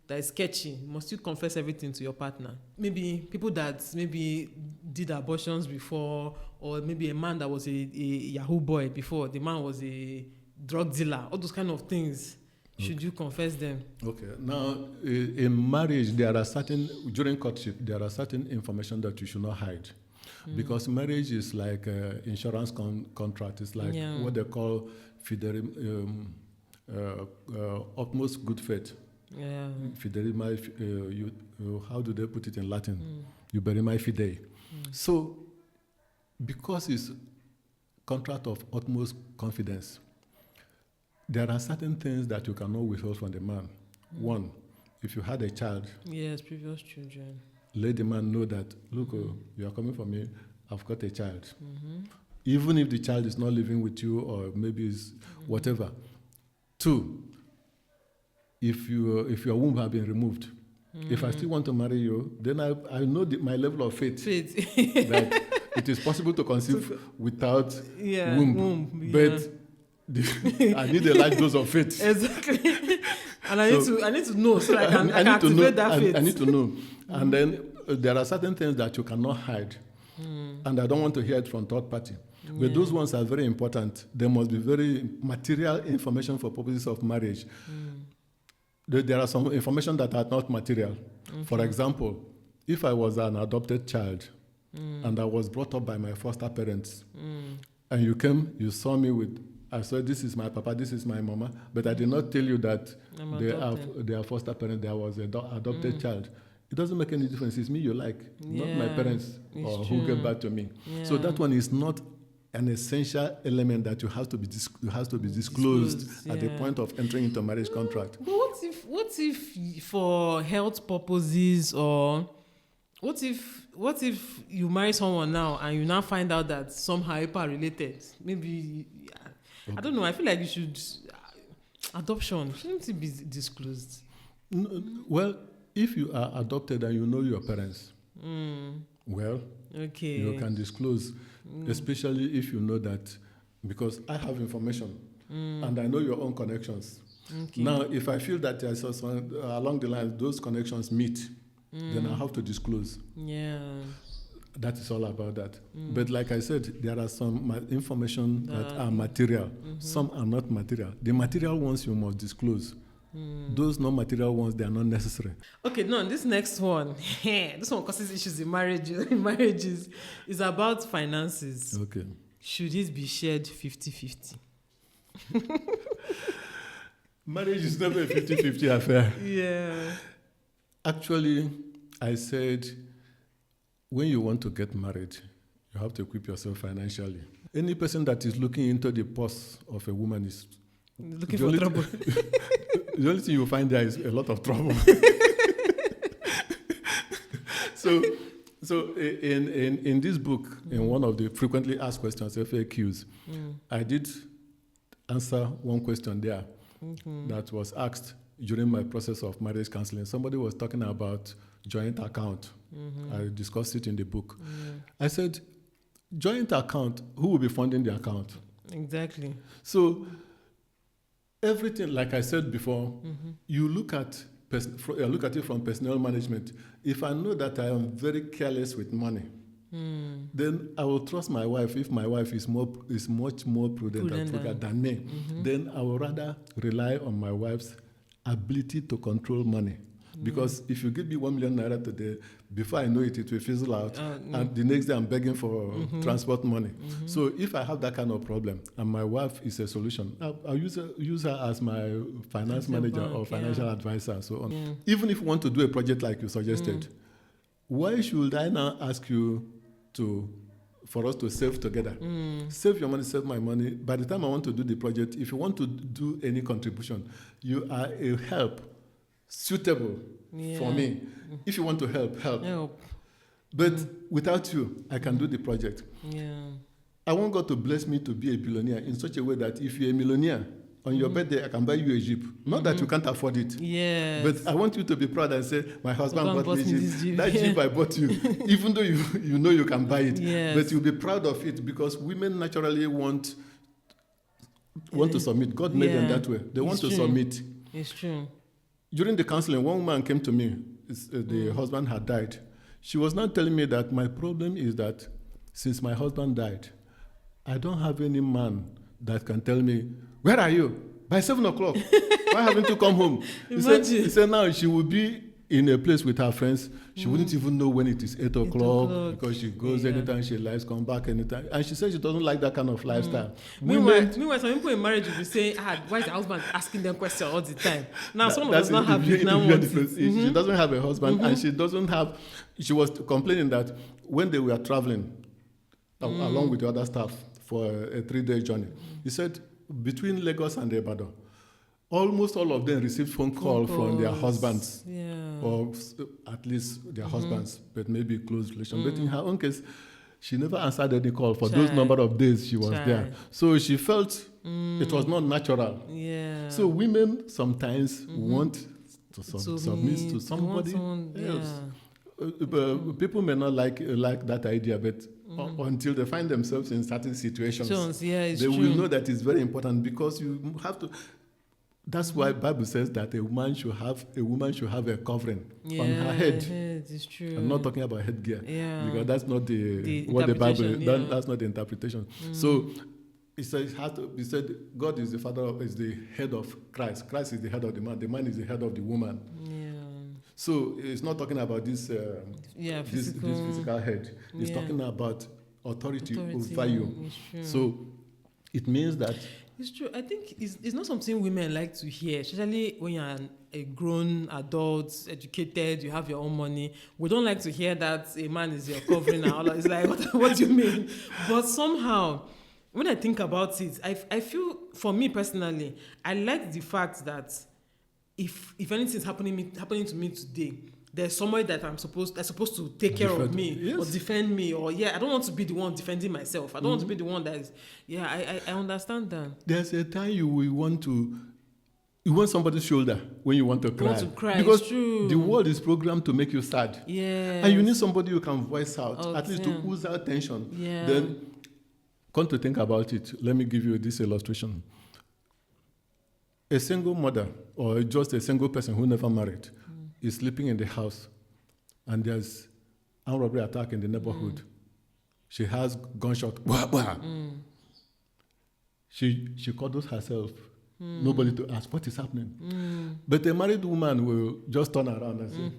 that is sketchy? Must you confess everything to your partner? Maybe people that maybe did abortions before, or maybe a man that was a Yahoo boy before, the man was a drug dealer, all those kind of things. Should you confess them? Okay. Now, in marriage, during courtship, there are certain information that you should not hide. Because marriage is like insurance contract. It's like what they call utmost good faith. Yeah. Fidelima, how do they put it in Latin? You bury my fidei. So, because it's contract of utmost confidence, there are certain things that you cannot withhold from the man. One, if you had a child, yes, previous children, let the man know that, look, you are coming for me, I've got a child. Even if the child is not living with you or maybe is whatever. Two, if your womb has been removed, if I still want to marry you, then I know my level of faith. That it is possible to conceive without womb. But I need a large dose of faith. Exactly. And I need to know so I can activate that faith. I need to know. And then there are certain things that you cannot hide. And I don't want to hear it from third party. But those ones are very important. They must be very material information for purposes of marriage. There are some information that are not material. For example, if I was an adopted child and I was brought up by my foster parents, and you came, you saw me I said, this is my papa, this is my mama, but I did not tell you that they are foster parents, there was an adopted child. It doesn't make any difference. It's me you like, not my parents or who gave back to me. So that one is not an essential element that you have to be disclosed at the point of entering into a marriage contract. But what if for health purposes, or what if you marry someone now and you now find out that somehow you are related? Maybe I don't know. I feel like you should adoption shouldn't it be disclosed? Well, if you are adopted and you know your parents, well, you can disclose, especially if you know that, because I have information and I know your own connections. Now, if I feel that along the line those connections meet, then I have to disclose. Yeah. That is all about that. But like I said, there are some information that are material. Some are not material. The material ones you must disclose. Those non-material ones, they are not necessary. Okay, no, this next one, this one causes issues in marriages, is about finances. Okay. Should it be shared 50-50? Marriage is never a 50-50 affair. Yeah. Actually, I said, when you want to get married, you have to equip yourself financially. Any person that is looking into the purse of a woman is looking for trouble. The only thing you find there is a lot of trouble. So in this book, in one of the frequently asked questions, FAQs, I did answer one question there that was asked during my process of marriage counseling. Somebody was talking about joint account. I discussed it in the book. I said, joint account, who will be funding the account? Exactly. So everything, like I said before, you look at it from personnel management. If I know that I am very careless with money, then I will trust my wife. If my wife is much more prudent and frugal than me, then I will rather rely on my wife's ability to control money. Because if you give me 1 million naira today, before I know it, it will fizzle out. And the next day I'm begging for transport money. So if I have that kind of problem and my wife is a solution, I'll use her as my finance manager or financial advisor and so on. Even if you want to do a project like you suggested, why should I now ask you for us to save together? Save your money, save my money. By the time I want to do the project, if you want to do any contribution, you are a help suitable for me. If you want to help. But without you, I can do the project. I want God to bless me to be a billionaire in such a way that if you're a millionaire, on your birthday, I can buy you a Jeep. Not that you can't afford it. Yes. But I want you to be proud and say, my husband bought me this Jeep. That Jeep I bought you. Even though you know you can buy it. Yes. But you'll be proud of it because women naturally want to submit. God made them that way. They want to submit. It's true. During the counseling, one woman came to me. The husband had died. She was not telling me that my problem is that since my husband died, I don't have any man that can tell me, where are you? By 7 o'clock. Why haven't you come home? He said now she will be in a place with her friends. She wouldn't even know when it is 8 o'clock because she goes anytime she likes, come back anytime. And she says she doesn't like that kind of lifestyle. Meanwhile, some people in marriage will be saying, why is the husband asking them questions all the time? Now, some of us not have it. She doesn't have a husband and she was complaining that when they were traveling along with the other staff for a 3-day journey, he said between Lagos and Ibadan, almost all of them received phone calls from their husbands, or at least their husbands, but maybe close relation. But in her own case, she never answered any call for those number of days she was there. So she felt it was not natural. So women sometimes want to submit to somebody else. People may not like that idea, but until they find themselves in certain situations, they will know that it's very important because you have to. That's why Bible says that a woman should have a covering on her head. It's true. I'm not talking about headgear because that's not what the Bible. That's not the interpretation. So it said God is the head of Christ. Christ is the head of the man. The man is the head of the woman. So it's not talking about this physical head. It's talking about authority over you. So it means that. It's true. I think it's not something women like to hear, especially when you're a grown adult, educated, you have your own money. We don't like to hear that a man is your covering and all that. It's like, what do you mean? But somehow, when I think about it, I feel, for me personally, I like the fact that if anything's happening to me today, there's somebody that's supposed to take care of me or defend me, or I don't want to be the one defending myself. I don't want to be the one that is. I understand that. There's a time you want somebody's shoulder when you want to cry. Because it's true. The world is programmed to make you sad. And you need somebody who can voice out, at least to ooze out tension. Then, come to think about it, let me give you this illustration. A single mother or just a single person who never married is sleeping in the house and there's armed robbery attack in the neighborhood. She has gunshot. She cuddles herself. Nobody to ask what is happening. But a married woman will just turn around and say,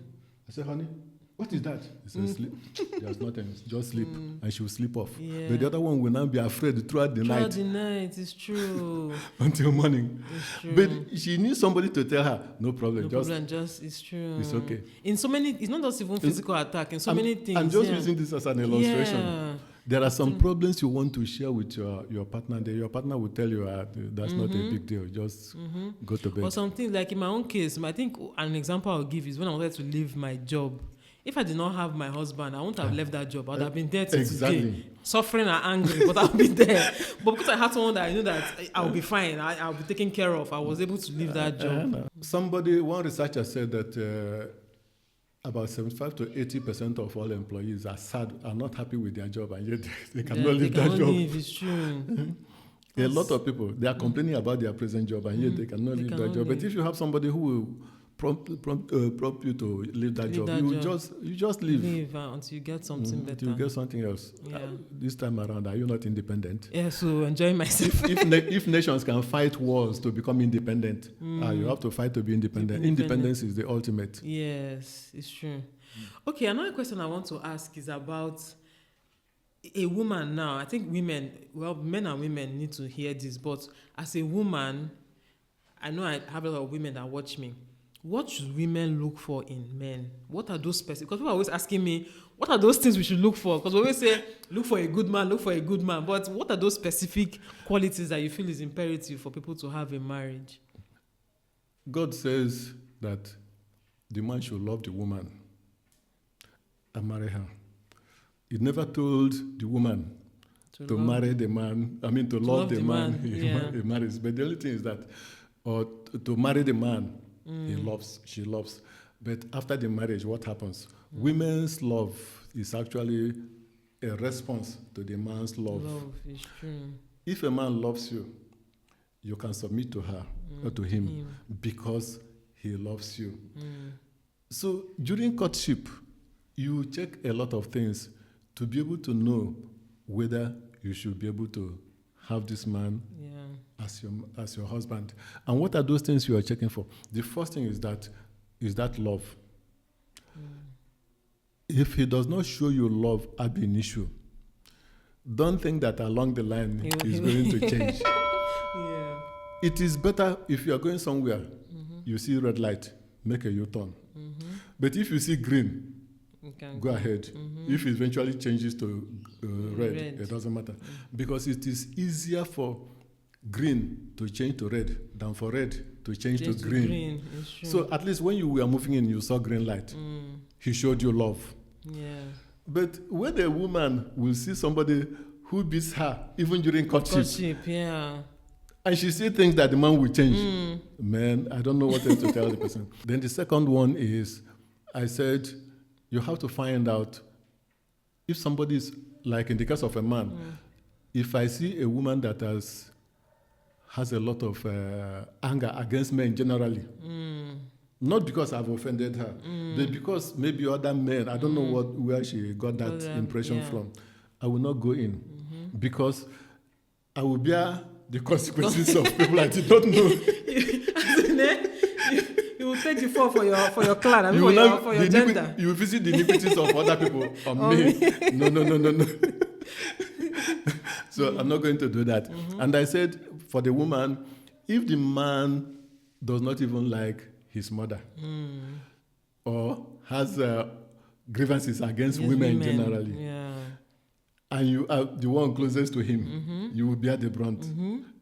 I say, honey, what is that? He says, sleep. There's nothing, just sleep. And she will sleep off. Yeah. But the other one will now be afraid throughout the night. Throughout the night, it's true. Until morning. It's true. But she needs somebody to tell her, no problem. It's true. It's okay. In so many, it's not just even physical attack, in so many things. I'm just using this as an illustration. Yeah. There are some problems you want to share with your partner. Your partner will tell you that's not a big deal. Just go to bed. Or something like in my own case, I think an example I'll give is when I wanted to leave my job. If I did not have my husband, I wouldn't have left that job. I would have been there till today, suffering and angry, but I'll be there. But because I had someone that I knew that I'll be fine, I'll be taken care of, I was able to leave that job. One researcher said that about 75 to 80% of all employees are not happy with their job, and yet they cannot leave that job. It's true. A lot of people, they are complaining about their present job, and yet they cannot leave that job. But if you have somebody who will prompt you to leave that job, you just leave. Leave until you get something better. Until you get something else. Yeah. This time around, are you not independent? Yeah, so enjoying myself. If nations can fight wars to become independent, you have to fight to be independent. Independence is the ultimate. Yes, it's true. Okay, another question I want to ask is about a woman now. I think men and women need to hear this, but as a woman, I know I have a lot of women that watch me. What should women look for in men? What are those specific? Because people are always asking me, what are those things we should look for? Because we always say, look for a good man, look for a good man. But what are those specific qualities that you feel is imperative for people to have in marriage? God says that the man should love the woman and marry her. He never told the woman to marry the man, to love the man he marries. But the only thing is that, or to marry the man, she loves. But after the marriage, what happens? Women's love is actually a response to the man's love. Love is true. If a man loves you, you can submit to her or to him because he loves you. So during courtship, you check a lot of things to be able to know whether you should be able to have this man as your husband. And what are those things you are checking for? The first thing is that love. If he does not show you love at the issue, don't think that along the line he's going to change. Yeah. It is better if you are going somewhere, you see red light, make a U-turn. But if you see green, go ahead. If it eventually changes to red, it doesn't matter. Because it is easier for green to change to red than for red to change to green. So at least when you were moving in, you saw green light. He showed you love. Yeah. But when a woman will see somebody who beats her, even during courtship, and she still thinks that the man will change, man, I don't know what else to tell the person. Then the second one is, I said, you have to find out if somebody is, like in the case of a man, if I see a woman that has a lot of anger against men generally, not because I've offended her, but because maybe other men, I don't know where she got that impression from, I will not go in because I will bear the consequences of people I did not know. You will take the fall for your clan, for your gender. You will visit the iniquities of other people on me. No. So I'm not going to do that. And I said, for the woman, if the man does not even like his mother or has grievances against women generally, and you are the one closest to him, you will bear the brunt.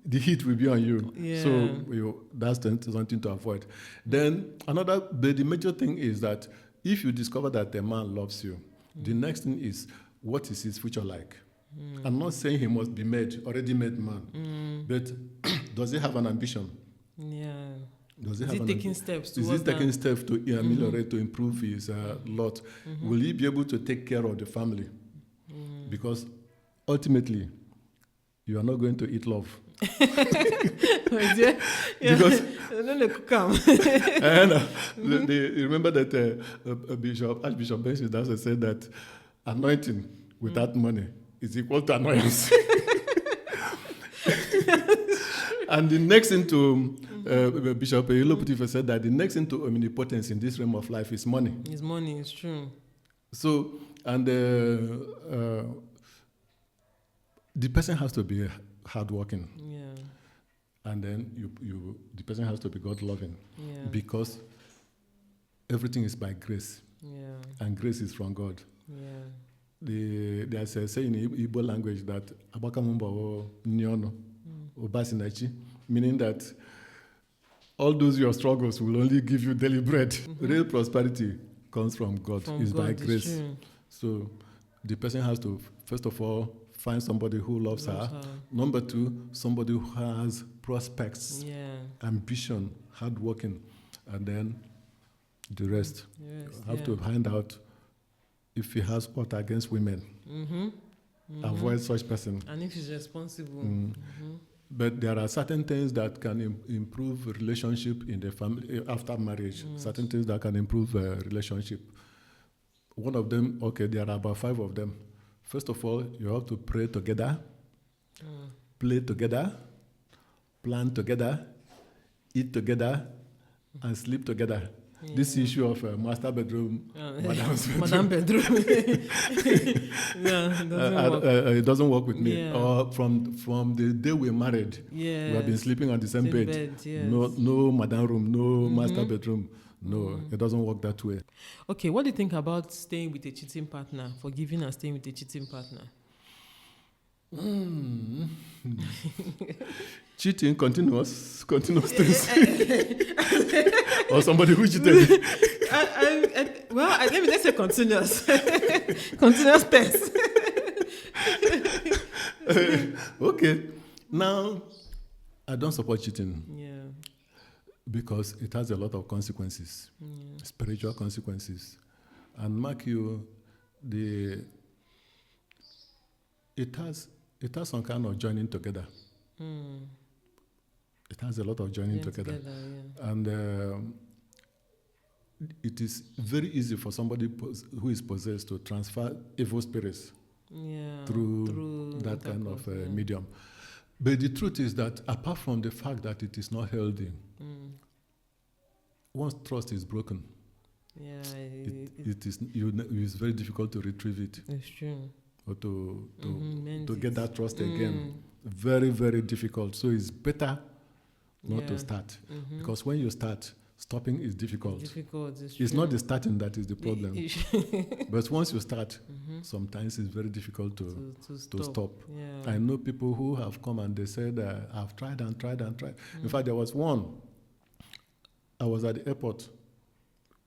The heat will be on you. So that's something to avoid. Then the major thing is that if you discover that a man loves you, the next thing is, what is his future like? I'm not saying he must be already made man, but does he have an ambition? Is he taking steps to ameliorate, to improve his lot? Will he be able to take care of the family? Because ultimately, you are not going to eat love. Yeah. Because then they could come. and you remember that Archbishop Benson also said that anointing without money is equal to annoyance. And the next thing to Bishop Eloputif said that the next thing to omnipotence in this realm of life is money. It's money, it's true. So, and the person has to be hardworking. Yeah. And then the person has to be God-loving. Yeah. Because everything is by grace. Yeah. And grace is from God. Yeah. There's a saying in Igbo language that abakamumba o nyono o basinachi, meaning that all those your struggles will only give you daily bread. Real prosperity comes from God. It's by grace. So the person has to, first of all, find somebody who loves her. Number two, somebody who has prospects, ambition, hardworking, and then the rest. Have to find out if he has what against women. Avoid such person. And if he's responsible. But there are certain things that can improve relationship in the family after marriage. Certain things that can improve relationship. One of them, there are about 5 of them. First of all, you have to pray together, play together, plan together, eat together, and sleep together. This issue of master bedroom, madam bedroom. It doesn't work with me. Or from the day we married, we have been sleeping on the same bed. No madam room, no master bedroom. No, it doesn't work that way. Okay, what do you think about staying with a cheating partner, forgiving and staying with a cheating partner? Cheating, continuous things. Or somebody who cheated. Let's say continuous. Continuous tense. Okay. Now, I don't support cheating. Yeah. Because it has a lot of consequences, spiritual consequences. And mark you, it has some kind of joining together. It has a lot of joining together. And it is very easy for somebody who is possessed to transfer evil spirits through that kind of medium. But the truth is that apart from the fact that it is not healthy, once trust is broken, it's very difficult to retrieve it. It's true. Or to get that trust again. Very, very difficult. So it's better not to start. Because when you start, stopping is difficult. It's not the starting that is the problem. But once you start, sometimes it's very difficult to stop. Yeah. I know people who have come and they said, I've tried and tried and tried. In fact, there was one. I was at the airport,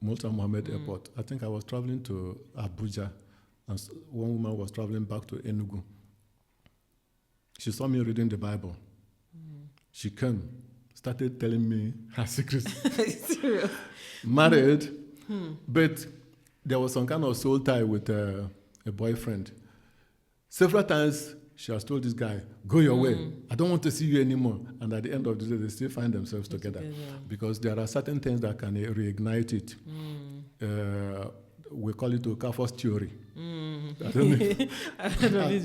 Multan Mohammed Airport. I think I was traveling to Abuja, and one woman was traveling back to Enugu. She saw me reading the Bible. She came, started telling me her secrets. Married, but there was some kind of soul tie with a boyfriend. Several times she has told this guy, go your way. I don't want to see you anymore. And at the end of the day, they still find themselves together. Because there are certain things that can reignite it. We call it Okafor's theory. I don't know.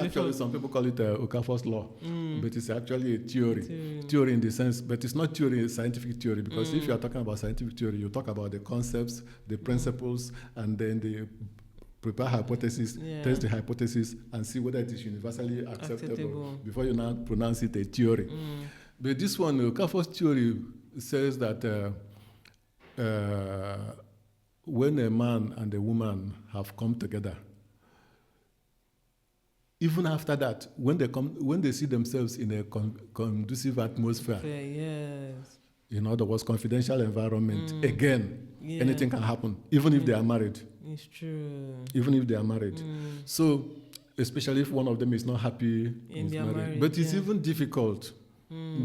Actually, some people call it Okafor's law. But it's actually a theory. Theory in the sense, but it's not theory, it's scientific theory. Because if you are talking about scientific theory, you talk about the concepts, the principles, and then the prepare hypothesis, test the hypothesis, and see whether it is universally acceptable before you now pronounce it a theory. But this one, Okafor's theory says that when a man and a woman have come together, even after that, when they see themselves in a conducive atmosphere, in other words, confidential environment, again, anything can happen, even if they are married. It's true. Even if they are married. So, especially if one of them is not happy in their marriage. But it's even difficult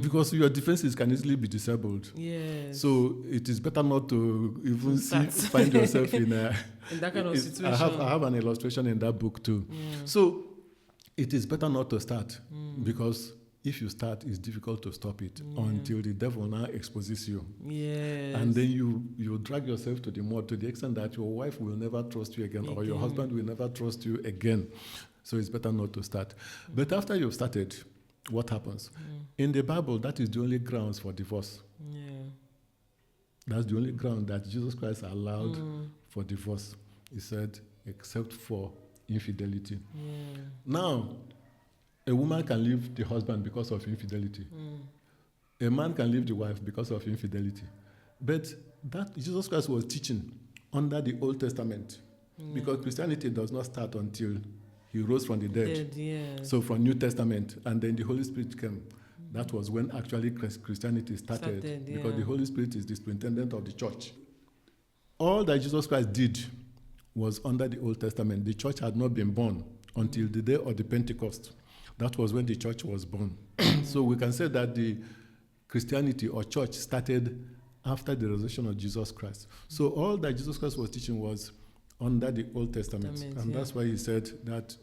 because your defenses can easily be disabled. Yes. So, it is better not to even find yourself in that kind of situation. I have an illustration in that book too. So, it is better not to start because if you start, it's difficult to stop it until the devil now exposes you. Yes. And then you drag yourself to the mud to the extent that your wife will never trust you again, or your husband will never trust you again. So it's better not to start. But after you've started, what happens? In the Bible, that is the only grounds for divorce. Yeah. That's the only ground that Jesus Christ allowed for divorce. He said, except for infidelity. Yeah. Now, a woman can leave the husband because of infidelity. A man can leave the wife because of infidelity. But that Jesus Christ was teaching under the Old Testament, because Christianity does not start until he rose from the dead. So from New Testament, and then the Holy Spirit came. That was when actually Christianity started because the Holy Spirit is the superintendent of the church. All that Jesus Christ did was under the Old Testament. The church had not been born until the day of the Pentecost. That was when the church was born. So we can say that the Christianity or church started after the resurrection of Jesus Christ. So all that Jesus Christ was teaching was under the Old Testament. And that's why he said that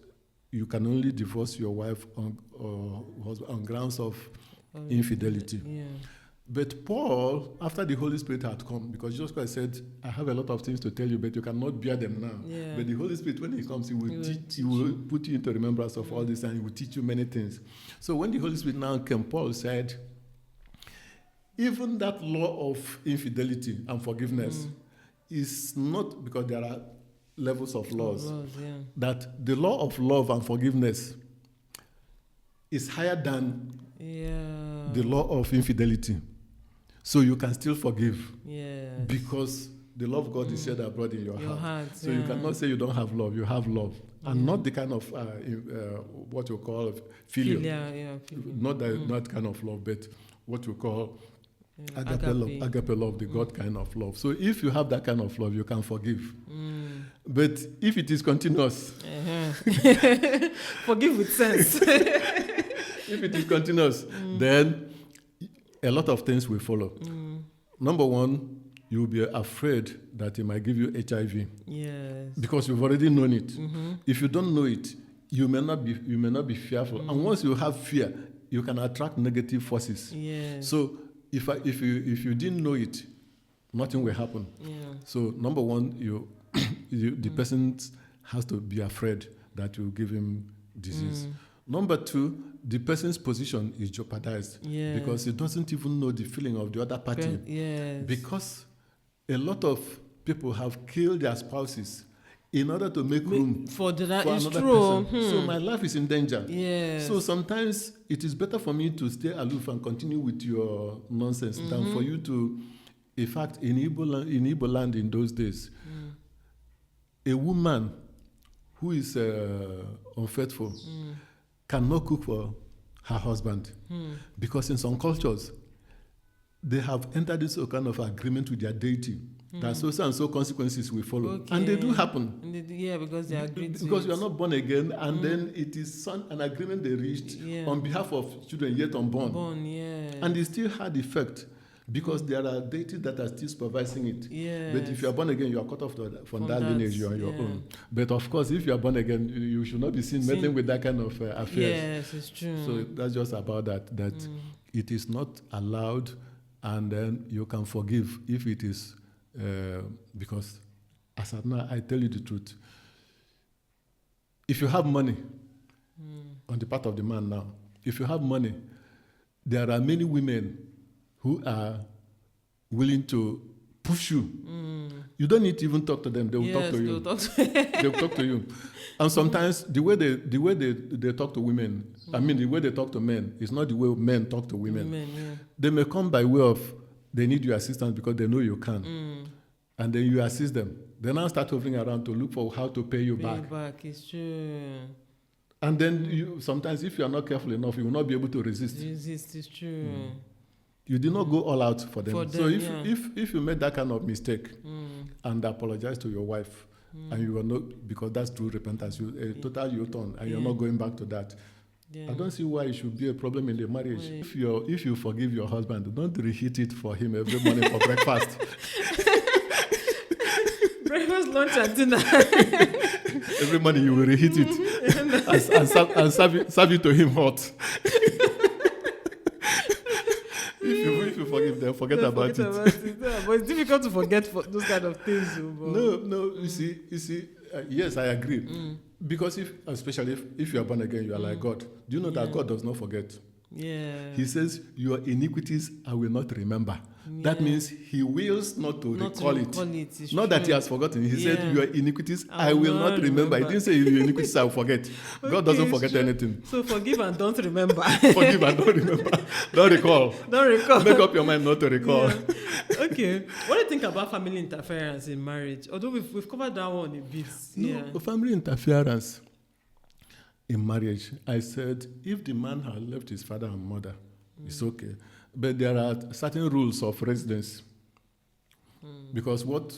you can only divorce your wife on grounds of infidelity. But Paul, after the Holy Spirit had come, because Jesus Christ said, I have a lot of things to tell you, but you cannot bear them now. But the Holy Spirit, when he comes, he will put you into remembrance of all this, and he will teach you many things. So when the Holy Spirit now came, Paul said, even that law of infidelity and forgiveness is not, because there are levels of laws, that the law of love and forgiveness is higher than the law of infidelity. So you can still forgive because the love of God is shed abroad in your heart. So you cannot say you don't have love. You have love. And not the kind of what you call filial. Not that kind of love, but what you call agape love, the God kind of love. So if you have that kind of love, you can forgive. But if it is continuous, forgive with sense. If it is continuous, then a lot of things will follow. Number one, you will be afraid that it might give you HIV. Yes. Because you've already known it. If you don't know it, you may not be fearful. And once you have fear, you can attract negative forces. Yes. So if you didn't know it, nothing will happen. So number one, the person has to be afraid that you give him disease. Number two, the person's position is jeopardized because he doesn't even know the feeling of the other party. Because a lot of people have killed their spouses in order to make room for another person. So my life is in danger. So sometimes it is better for me to stay aloof and continue with your nonsense than for you to. In fact, in Igbo land in those days, a woman who is unfaithful cannot cook for her husband because in some cultures they have entered into a kind of agreement with their deity that so and so consequences will follow, and they do happen. Because they agreed. Because you are not born again, and then it is an agreement they reached on behalf of children yet unborn, and it still had effect. Because there are deities that are still supervising it. But if you are born again, you are cut off from that lineage. You are on your own. But of course, if you are born again, you should not be seen meddling with that kind of affairs. Yes, it's true. So that's just about that. That it is not allowed, and then you can forgive if it is because, as of now, I tell you the truth. If you have money, on the part of the man now, if you have money, there are many women who are willing to push you. You don't need to even talk to them. They will talk to you. They will talk to you. And sometimes the way they talk to women, I mean the way they talk to men, is not the way men talk to women. They may come by way of they need your assistance because they know you can. And then you assist them. They now start hovering around to look for how to pay you back. It's true. And then sometimes if you are not careful enough, you will not be able to resist. It's true. You did not go all out for them. So if you made that kind of mistake and apologize to your wife, and you are not, because that's true repentance, a total U-turn, and you're not going back to that. I don't see why it should be a problem in the marriage. If you forgive your husband, don't reheat it for him every morning for breakfast. Breakfast, lunch, and dinner. Every morning you will reheat it and serve it to him hot. forgive them, forget about it. Yeah, but it's difficult to forget those kind of things. No, you see, yes, I agree. Because especially if you are born again, you are like God. Do you know that God does not forget? Yeah. He says, your iniquities I will not remember. Yeah. That means he wills not to recall it. Not that he has forgotten. He said, your iniquities I will not remember. He didn't say your iniquities I will forget. Okay, God doesn't forget anything. So forgive and don't remember. Forgive and don't remember. Don't recall. Don't recall. Make up your mind not to recall. Yeah. Okay. What do you think about family interference in marriage? Although we've covered that one a bit. No, family interference in marriage, I said, if the man had left his father and mother, it's okay. But there are certain rules of residence. Because what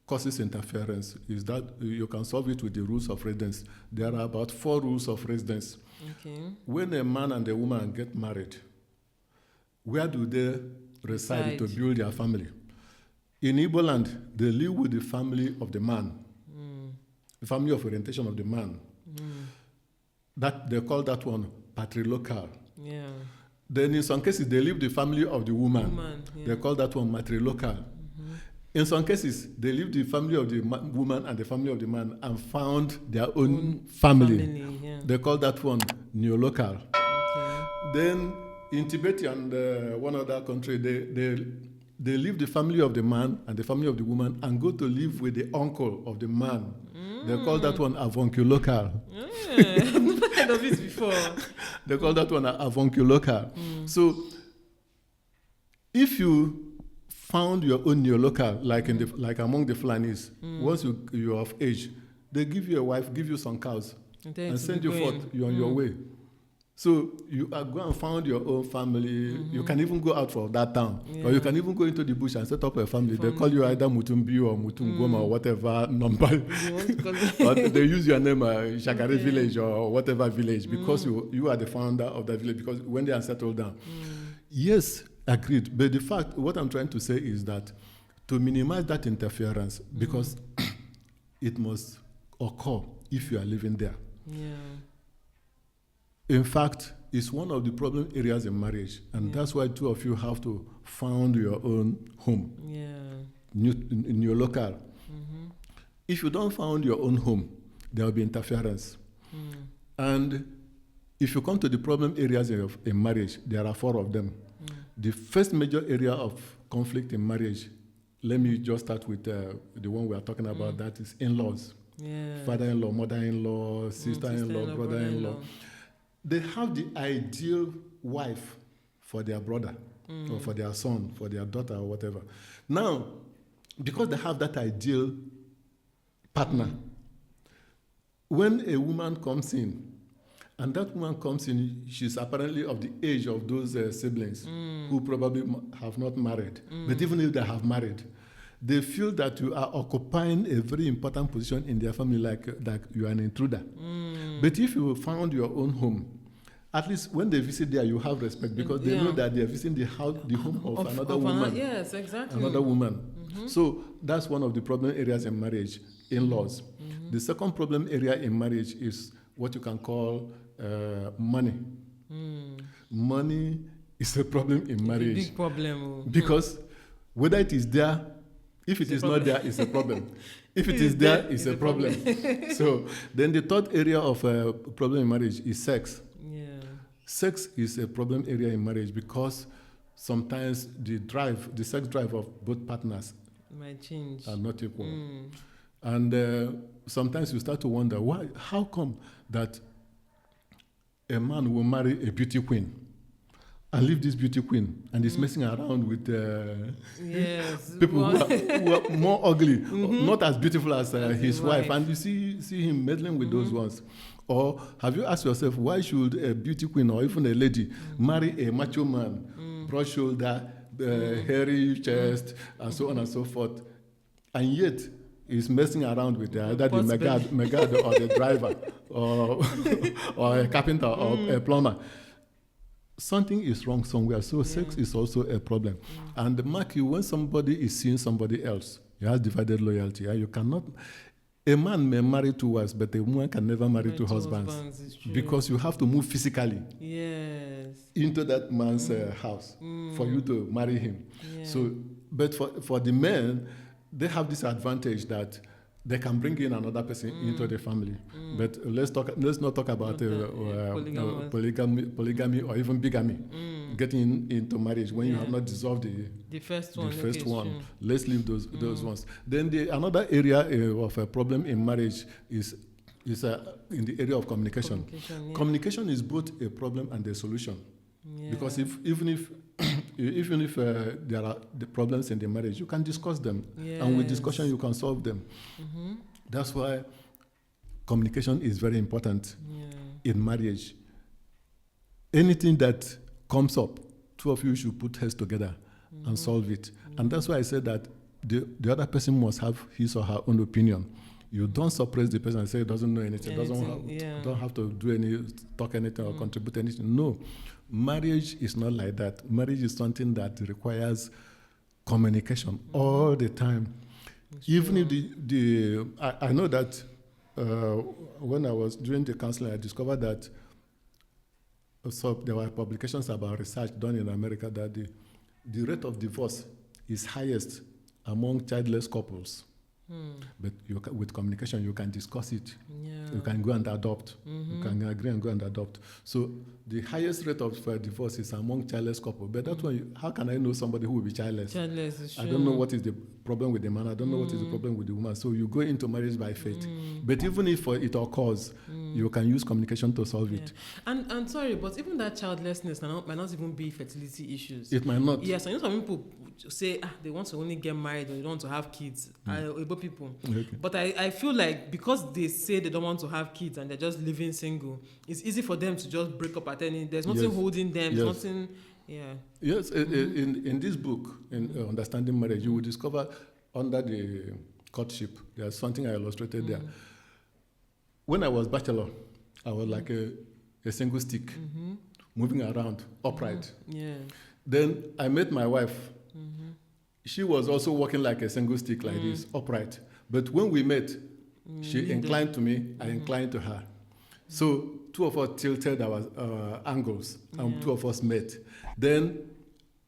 causes interference is that you can solve it with the rules of residence. There are about 4 rules of residence. Okay. When a man and a woman get married, where do they reside to build their family? In Igbo land, they live with the family of the man, the family of orientation of the man. That they call that one patrilocal. Yeah. Then in some cases, they leave the family of the woman. They call that one matrilocal. In some cases, they leave the family of the woman and the family of the man and found their own family. They call that one neolocal. Okay. Then in Tibet and one other country, they leave the family of the man and the family of the woman and go to live with the uncle of the man. They call that one avunculocal. I've never heard of it before. They call that one avunculocal. So, if you found your own neolocal, like among the Fulanis, once you are of age, they give you a wife, give you some cows, and send you forth. You're on your way. So you go and found your own family. You can even go out from that town. Or you can even go into the bush and set up a family. They call you either Mutumbi or Mutungoma or whatever number. Or they use your name, Shagari village or whatever village, because you are the founder of that village, because when they are settled down. Yes, agreed. But the fact, what I'm trying to say is that to minimize that interference, because it must occur if you are living there. Yeah. In fact, it's one of the problem areas in marriage, and that's why 2 of you have to found your own home, in your local. If you don't found your own home, there will be interference. And if you come to the problem areas in marriage, there are 4 of them. The first major area of conflict in marriage, let me just start with the one we are talking about, that is in-laws. Father-in-law, mother-in-law, sister-in-law, brother-in-law. They have the ideal wife for their brother, or for their son, for their daughter, or whatever. Now, because they have that ideal partner, when a woman comes in, and that woman comes in, she's apparently of the age of those siblings who probably have not married. But even if they have married, they feel that you are occupying a very important position in their family, like you are an intruder. But if you found your own home, at least when they visit there, you have respect, because they know that they are visiting the home of another woman. Yes, exactly. Another woman. So that's one of the problem areas in marriage, in-laws. The second problem area in marriage is what you can call money. Money is a problem in marriage. It's a big problem. Because whether it is there, if it is not there, it's a problem. If it is there, it's a problem. So then the third area of problem in marriage is sex. Sex is a problem area in marriage because sometimes the sex drive of both partners might change, are not equal. And sometimes you start to wonder, how come that a man will marry a beauty queen and leave this beauty queen and is messing around with people who are more ugly, not as beautiful as his wife, and you see him meddling with those ones. Or have you asked yourself, why should a beauty queen or even a lady marry a macho man, broad shoulder, hairy chest, and so on and so forth, and yet is messing around with either the megad or the driver or a carpenter or a plumber? Something is wrong somewhere. So sex is also a problem. And mark you, when somebody is seeing somebody else, he has divided loyalty. You cannot. A man may marry two wives, but a woman can never marry two husbands. It's true. Because you have to move physically Yes. into that man's house for you to marry him. Yeah. So, but for the men, they have this advantage that they can bring in another person into the family. But let's not talk about polygamy or even bigamy. Getting into marriage when you have not dissolved the first one. True. Let's leave those ones. Then another area of a problem in marriage is in the area of communication. Communication is both a problem and a solution. Yeah. Because even if there are the problems in the marriage, you can discuss them, and with discussion you can solve them. That's why communication is very important in marriage. Anything that comes up, two of you should put heads together and solve it. And that's why I said that the other person must have his or her own opinion. You don't suppress the person and say it doesn't know anything, don't have to talk anything or contribute anything. No. Marriage is not like that. Marriage is something that requires communication all the time. Even if I know that when I was doing the counseling, I discovered that there were publications about research done in America that the rate of divorce is highest among childless couples. But with communication, you can discuss it. Yeah. You can go and adopt. You can agree and go and adopt. So the highest rate of divorce is among childless couples. But that's why, how can I know somebody who will be childless? Childless is true. I don't know what is the problem with the man. I don't know what is the problem with the woman. So you go into marriage by faith. But even if it occurs, you can use communication to solve it. And sorry, but even that childlessness might not even be fertility issues. It might not. Yes, I know some people say they want to only get married or they don't want to have kids. Able people. Okay. But I feel like because they say they don't want to have kids and they're just living single, it's easy for them to just break up at any. There's nothing holding them. There's nothing. Yeah. Yes. In this book, in Understanding Marriage, you will discover under the courtship, there's something I illustrated there. When I was bachelor, I was like a single stick, moving around upright. Yeah. Then I met my wife. She was also walking like a single stick like this, upright. But when we met, she inclined to me, I inclined to her. So two of us tilted our angles, and two of us met. Then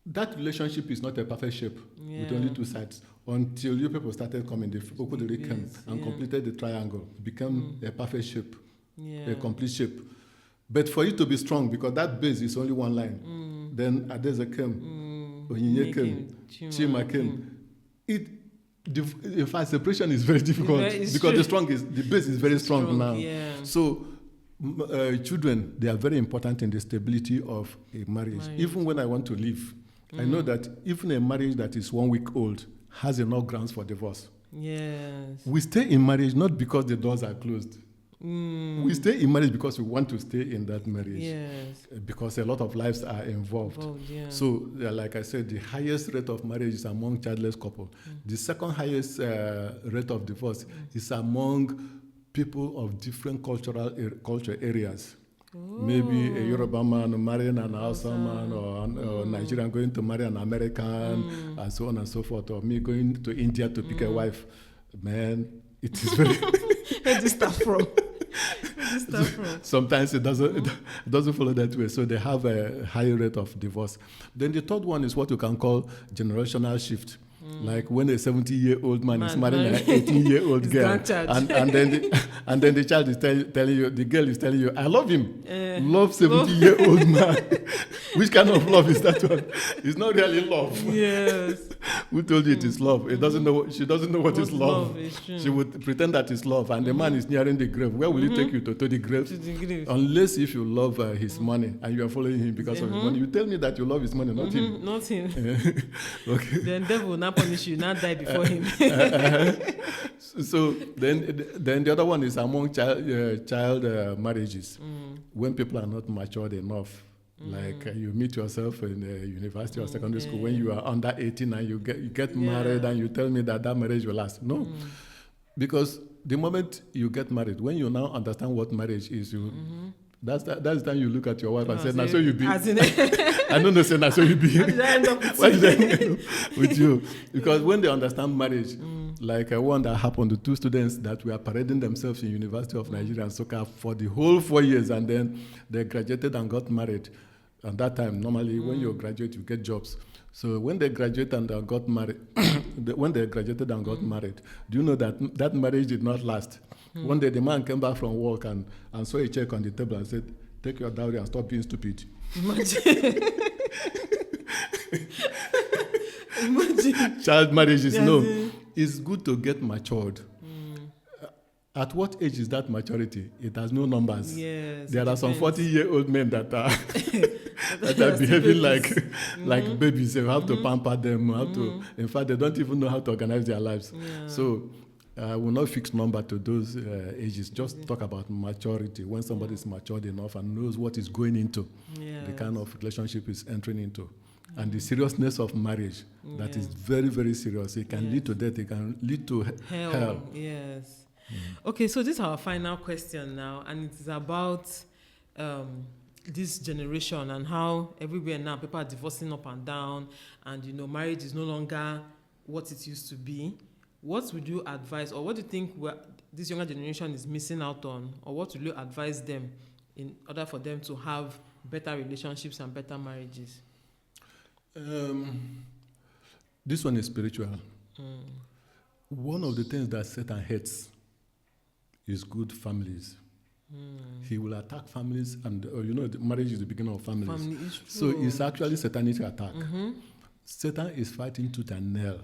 that relationship is not a perfect shape with only two sides until you people started coming. The people could came and completed the triangle, became a perfect shape, a complete shape. But for it to be strong, because that base is only one line, then Adeza came, Onyinye came, Chima came. In fact, separation is very difficult because the base is very strong now. Yeah. So children, they are very important in the stability of a marriage. Even when I want to leave, I know that even a marriage that is 1 week old has enough grounds for divorce. Yes. We stay in marriage not because the doors are closed. We stay in marriage because we want to stay in that marriage. Yes. Because a lot of lives are involved. So, like I said, the highest rate of marriage is among childless couples. The second highest rate of divorce is among people of different culture areas. Maybe a Yoruba man marrying an Hausa man, or Nigerian going to marry an American, and so on and so forth, or me going to India to pick a wife. Man, it is very... Where do you start from? Sometimes it doesn't follow that way. So they have a higher rate of divorce. Then the third one is what you can call generational shift. Like when a 70-year-old man is marrying an 18-year-old girl, and then the child is telling you, the girl is telling you, I love him. Love 70-year-old man. Which kind of love is that one? It's not really love. Yes. Who told you it is love? It doesn't know. She doesn't know what is love. She would pretend that it's love, and the man is nearing the grave. Where will he take you to the grave? To the grave. Unless if you love his money and you are following him because of his money. You tell me that you love his money, not him. Not him. Okay. Then devil will not punish you, not die before him. So then the other one is among child marriages, when people are not matured enough. Like you meet yourself in university or secondary school when you are under 18 and you get married, and you tell me that marriage will last. No, because the moment you get married, when you now understand what marriage is, that's the time you look at your wife and say, "Now so you be." I don't know, say, "Now so you be." Why did I end up with you? Because when they understand marriage, Like one that happened to two students that were parading themselves in University of Nigeria and Soka for the whole 4 years, and then they graduated and got married. At that time, normally when you graduate, you get jobs. So when they graduated and got married, when they graduated and got married, do you know that that marriage did not last? One day the man came back from work and saw a check on the table and said, "Take your dowry and stop being stupid." Imagine. Child marriage is no. It's good to get matured. At what age is that maturity? It has no numbers. Yes, there are some 40-year-old men that are that are behaving like babies. You have to pamper them. You have to. In fact, they don't even know how to organize their lives. Yeah. So, we'll not fix number to those ages. Just talk about maturity. When somebody is matured enough and knows what is going into, the kind of relationship is entering into. And the seriousness of marriage, that is very, very serious. It can lead to death. It can lead to hell. Yes. Okay, so this is our final question now, and it is about this generation and how everywhere now people are divorcing up and down, and marriage is no longer what it used to be. What would you advise, or what do you think this younger generation is missing out on, or what would you advise them in order for them to have better relationships and better marriages? This one is spiritual. One of the things that Satan hates is good families. He will attack families, and marriage is the beginning of families. Family is true. So it's actually satanic attack. Satan is fighting tooth and nail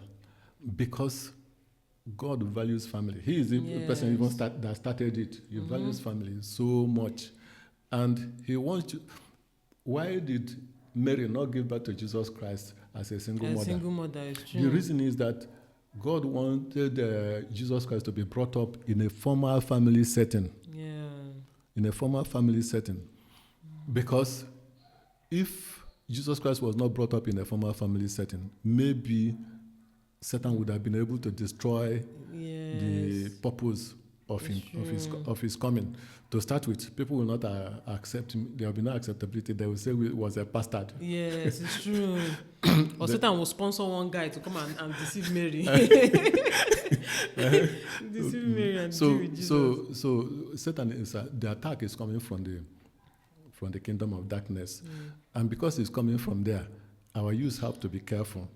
because God values family. He is the person even that started it. He values family so much, and he wants to. Why did Mary not give birth to Jesus Christ as a single mother? Single mother is true. The reason is that God wanted Jesus Christ to be brought up in a formal family setting. In a formal family setting. Because if Jesus Christ was not brought up in a formal family setting, maybe Satan would have been able to destroy the purpose of his coming. To start with, people will not accept him. There will be no acceptability. They will say he was a bastard. Yes, it's true. Or Satan will sponsor one guy to come and deceive Mary. Deceive Mary and deal with Jesus. So Satan is the attack is coming from the kingdom of darkness, and because it's coming from there, our youth have to be careful,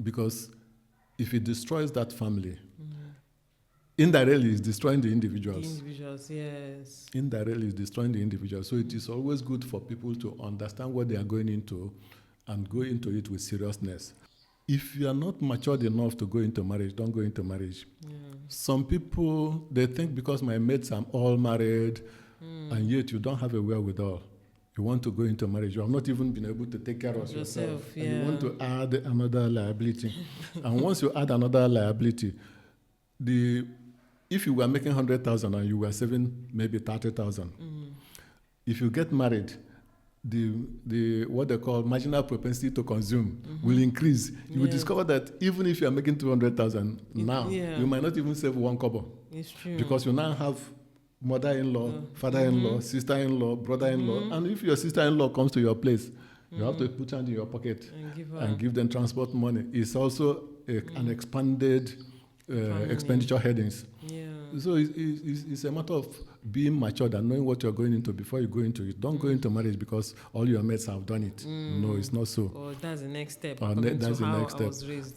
because if it destroys that family. Indirectly, it's destroying the individuals. The individuals, yes. Indirectly, it's destroying the individuals. So it is always good for people to understand what they are going into and go into it with seriousness. If you are not matured enough to go into marriage, don't go into marriage. Some people, they think because my mates are all married, and yet you don't have a wherewithal. You want to go into marriage. You have not even been able to take care of yourself. And you want to add another liability. And once you add another liability, if you were making 100,000 and you were saving maybe 30,000, if you get married, the what they call marginal propensity to consume will increase. You will discover that even if you are making 200,000 now, you might not even save one kobo. It's true. Because you now have mother-in-law, father-in-law, sister-in-law, brother-in-law, and if your sister-in-law comes to your place, you have to put hand in your pocket and give them transport money. It's also an expanded expenditure headings. So it's a matter of being matured and knowing what you're going into before you go into it. Don't go into marriage because all your mates have done it. No, it's not so. Or that's the next step. That's the next step.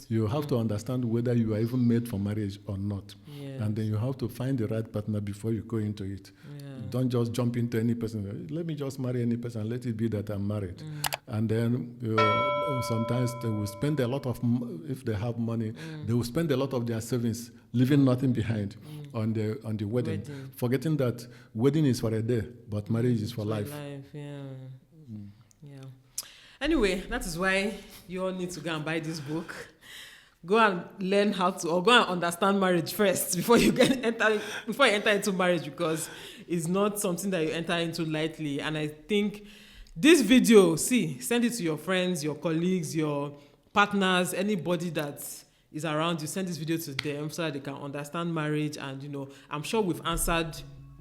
You have to understand whether you are even made for marriage or not. And then you have to find the right partner before you go into it. Don't just jump into any person. Let me just marry any person. Let it be that I'm married. And then sometimes they will spend a lot of, if they have money, they will spend a lot of their savings, leaving nothing behind on the wedding, forgetting that wedding is for a day, but marriage is for life. Anyway, that is why you all need to go and buy this book. Go and learn how to, or go and understand marriage first before you enter into marriage, because it's not something that you enter into lightly. And I think this video, send it to your friends, your colleagues, your partners, anybody that is around you. Send this video to them so that they can understand marriage. And I'm sure we've answered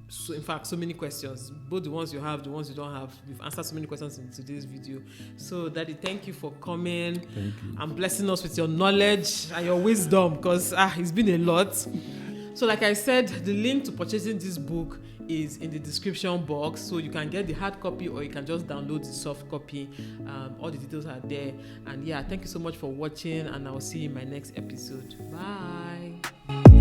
so in fact so many questions, both the ones you have, the ones you don't have. We've answered so many questions in today's video. So Daddy, thank you for coming. Thank you. And blessing us with your knowledge and your wisdom, because it's been a lot. So like I said, the link to purchasing this book is in the description box, so you can get the hard copy or you can just download the soft copy. All the details are there. And yeah, thank you so much for watching, and I'll see you in my next episode. Bye.